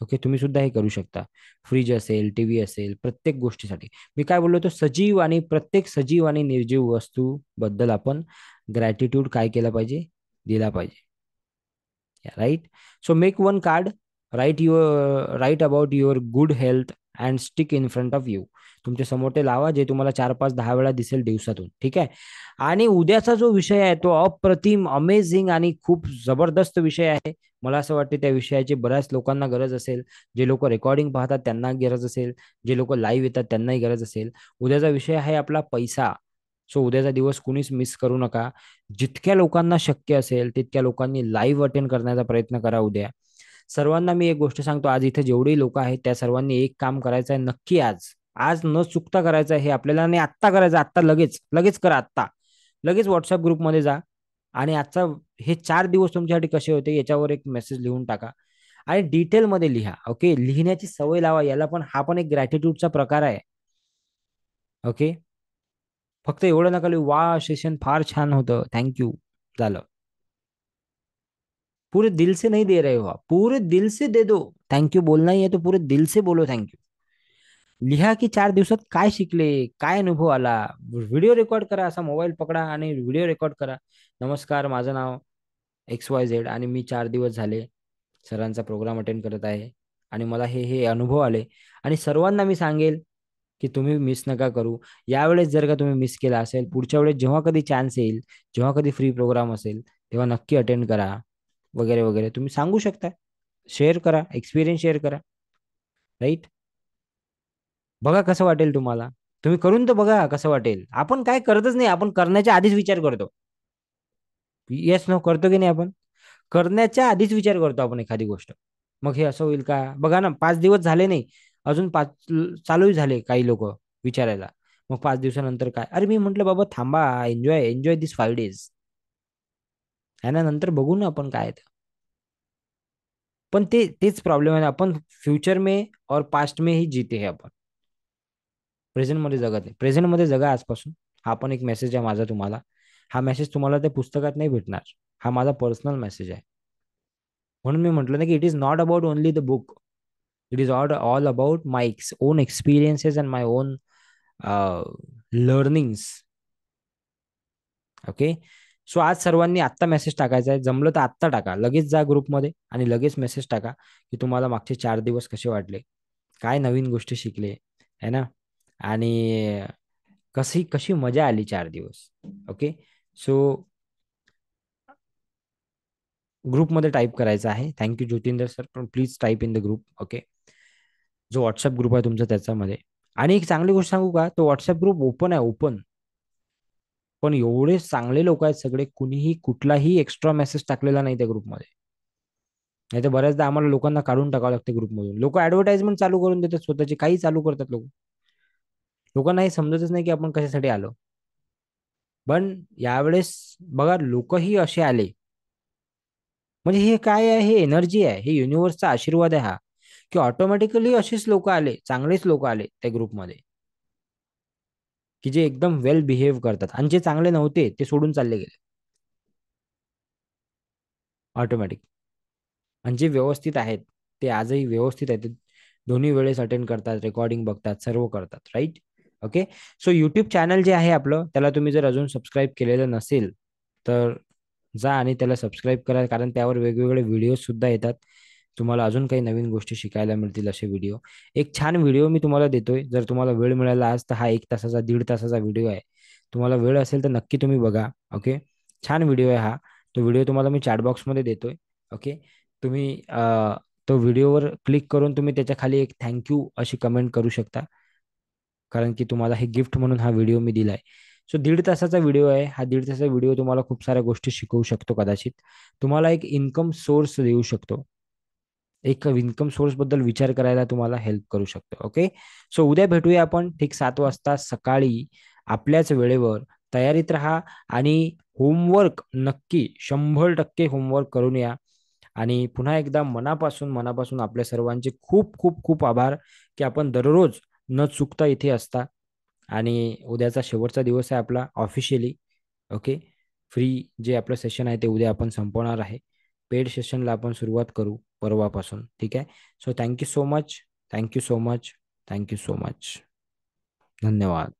Okay. तुम्ही सुद्धा हे करू शकता. फ्रीज असेल, टीव्ही असेल, प्रत्येक गोष्टीसाठी. मी काय बोललो तो सजीव आणि प्रत्येक सजीव आणि निर्जीव वस्तू बद्दल आपण ग्रॅटिट्यूड काय केला पाहिजे, दिला पाहिजे. Right. So make one card, write about your good health and stick in front of you. तुमच्या समोर ते लावा जे तुम्हाला 4-5-10 वेळा दिसेल दिवसातून. ठीक आहे. आणि उद्याचा जो विषय आहे तो अप्रतिम, अमेझिंग आणि खूप जबरदस्त विषय आहे. मला असं वाटतं त्या विषयाची बऱ्याच लोकांना गरज असेल. जे लोक रेकॉर्डिंग पाहतात त्यांना गरज असेल, जे लोक लाईव्ह येतात त्यांनाही गरज असेल. उद्याचा विषय आहे आपला पैसा. सो उद्याचा दिवस कुणीच मिस करू नका. जितक्या लोकांना शक्य असेल तितक्या लोकांनी लाईव्ह अटेंड करण्याचा प्रयत्न करा उद्या. सर्वांना मी एक गोष्ट सांगतो, आज इथे जेवढे लोक आहेत त्या सर्वांनी एक काम करायचं आहे नक्की, आज आज न चुकता करायचं आहे हे आपल्याला, आणि आत्ता करायचं, आत्ता लगेच लगेच करा, आत्ता लगेच व्हॉट्सअप ग्रुपमध्ये जा आणि आजचा हे 4 दिवस तुमच्यासाठी कसे होते याच्यावर एक मेसेज लिहून टाका आणि डिटेलमध्ये लिहा. ओके, लिहिण्याची सवय लावा, याला पण हा पण एक ग्रॅटिट्यूडचा प्रकार आहे. ओके, फक्त एवढं नका लिहू, वा सेशन फार छान होतं, थँक्यू, झालं. पूरे दिल से नहीं दे रहे हो आप, पूरे दिल से दे दो. थँक्यू बोलना ही है तो पूरे दिल से बोलो थँक्यू. लिहा की 4 दिवसात काय शिकले, काय अनुभव आला. व्हिडिओ रेकॉर्ड करा, असा मोबाईल पकडा आणि व्हिडिओ रेकॉर्ड करा. नमस्कार, माझं नाव XYZ आणि मी 4 दिवस झाले सरांचा प्रोग्राम अटेंड करत आहे आणि मला हे हे अनुभव आले. आणि सर्वांना मी सांगेल की तुम्ही मिस नका करू. यावेळेस जर का तुम्ही मिस केला असेल, पुढच्या वेळेस जेव्हा कधी चान्स येईल, जेव्हा कधी फ्री प्रोग्राम असेल, तेव्हा नक्की अटेंड करा, वगैरे वगैरे तुम्ही सांगू शकता. शेअर करा, एक्सपिरियन्स शेअर करा. राईट, बघा कसं वाटेल तुम्हाला. तुम्ही करून तर बघा कसं वाटेल. आपण काय करतच नाही, आपण करण्याच्या आधीच विचार करतो. येस नो करतो की नाही आपण, करण्याच्या आधीच विचार करतो आपण एखादी गोष्ट. मग हे असं होईल का, बघा ना, 5 दिवस झाले नाही, अजून पाच चालूही झाले काही लोक विचारायला. मग 5 दिवसानंतर काय, अरे मी म्हंटल बाबा थांबा, एन्जॉय एन्जॉय दिस 5 डेज, है ना, नंतर बघू ना आपण काय ते. पण तेच प्रॉब्लेम आहे ना, आपण फ्युचर में और पास्ट में ही जीते हैं आपण, प्रेझेंट मध्ये जगत आहे. प्रेझेंट मध्ये जगा आजपासून. हा पण एक मेसेज आहे माझा तुम्हाला. हा मेसेज तुम्हाला त्या पुस्तकात नाही भेटणार, हा माझा पर्सनल मेसेज आहे. म्हणून मी म्हटलं ना की it is not about only the book, it is all about my on experiences and my on learnings. Okay, so आज सर्वांनी आत्ता मेसेज टाकायचा आहे, जमलं तर आत्ता टाका, लगेच जा ग्रुपमध्ये आणि लगेच मेसेज टाका की तुम्हाला मागचे 4 दिवस कसे वाटले, काय नवीन गोष्टी शिकले, है ना, आणि कशी कशी मजा आली 4 दिवस. ओके, सो ग्रुपमध्ये टाईप करायचं आहे. थँक्यू ज्योतिंदर सर, पण please type in the group. Okay, जो व्हॉट्सअप ग्रुप आहे तुमचा त्याच्यामध्ये. आणि एक चांगली गोष्ट सांगू का, तो व्हॉट्सअप ग्रुप ओपन आहे, ओपन. पण एवढे चांगले लोक आहेत सगळे, कुणीही कुठलाही एक्स्ट्रा मेसेज टाकलेला नाही त्या ग्रुपमध्ये. नाही तर बऱ्याचदा आम्हाला लोकांना काढून टाकावं लागते ग्रुपमधून. लोक ऍडव्हर्टाइजमेंट चालू करून देतात स्वतःची, काही चालू करतात लोक. लोकांना हे समजतच नाही की आपण कशासाठी आलो. पण यावेळेस बघा लोकही असे आले, म्हणजे हे काय आहे, हे एनर्जी आहे, हे युनिव्हर्सचा आशीर्वाद आहे हा, की ऑटोमॅटिकली असेच लोक आले, चांगलेच लोक आले त्या ग्रुपमध्ये, की जे एकदम वेल बिहेव करतात, आणि जे चांगले नव्हते ते सोडून चालले गेले ऑटोमॅटिक. आणि जे व्यवस्थित आहेत ते आजही व्यवस्थित आहेत, ते दोन्ही वेळेस अटेंड करतात, रेकॉर्डिंग बघतात, सर्व करतात. Right. Okay, so YouTube channel जे आहे आपलं, त्याला तुम्ही जर अजून सबस्क्राईब केलेलं नसेल तर जा आणि त्याला सबस्क्राईब करा, कारण त्यावर वेगवेगळे व्हिडिओ सुद्धा येतात. तुम्हाला अजून काही नवीन गोष्टी शिकायला मिळतील असे व्हिडिओ. एक छान व्हिडिओ मी तुम्हाला देतोय, जर तुम्हाला वेळ मिळाला आज तर हा 1 तासाचा 1.5 तासाचा व्हिडिओ आहे. तुम्हाला वेळ असेल तर नक्की तुम्ही बघा. ओके, छान व्हिडिओ आहे हा. तो व्हिडिओ तुम्हाला मी चॅट बॉक्समध्ये देतोय. ओके, तुम्ही तो व्हिडिओवर क्लिक करून तुम्ही त्याच्या खाली एक थँक्यू अशी कमेंट करू शकता, कारण की तुम्हाला हे गिफ्ट म्हणून हा व्हिडिओ मी दिलाय. सो 1.5 तासाचा व्हिडिओ आहे हा. 1.5 तासाचा व्हिडिओ तुम्हाला खूप साऱ्या गोष्टी शिकवू शकतो, कदाचित तुम्हाला एक इन्कम सोर्स देऊ शकतो, एक इन्कम सोर्स बद्दल विचार करायला तुम्हाला हेल्प करू शकतो. ओके, सो उद्या भेटूया आपण ठीक 7 वाजता सकाळी आपल्याच वेळेवर. तयारीत राहा आणि होमवर्क नक्की 100% होमवर्क करून या. आणि पुन्हा एकदा मनापासून मनापासून आपल्या सर्वांचे खूप खूप खूप आभार, की आपण दररोज न चुकता इथे असता. आणि उद्याचा शेवटचा दिवस आहे आपला ऑफिशियली. ओके, फ्री जे आपलं सेशन आहे ते उद्या आपण संपवणार आहे. पेड सेशनला आपण सुरुवात करू परवापासून. ठीक आहे, so thank you so much, thank you so much, thank you so much. धन्यवाद.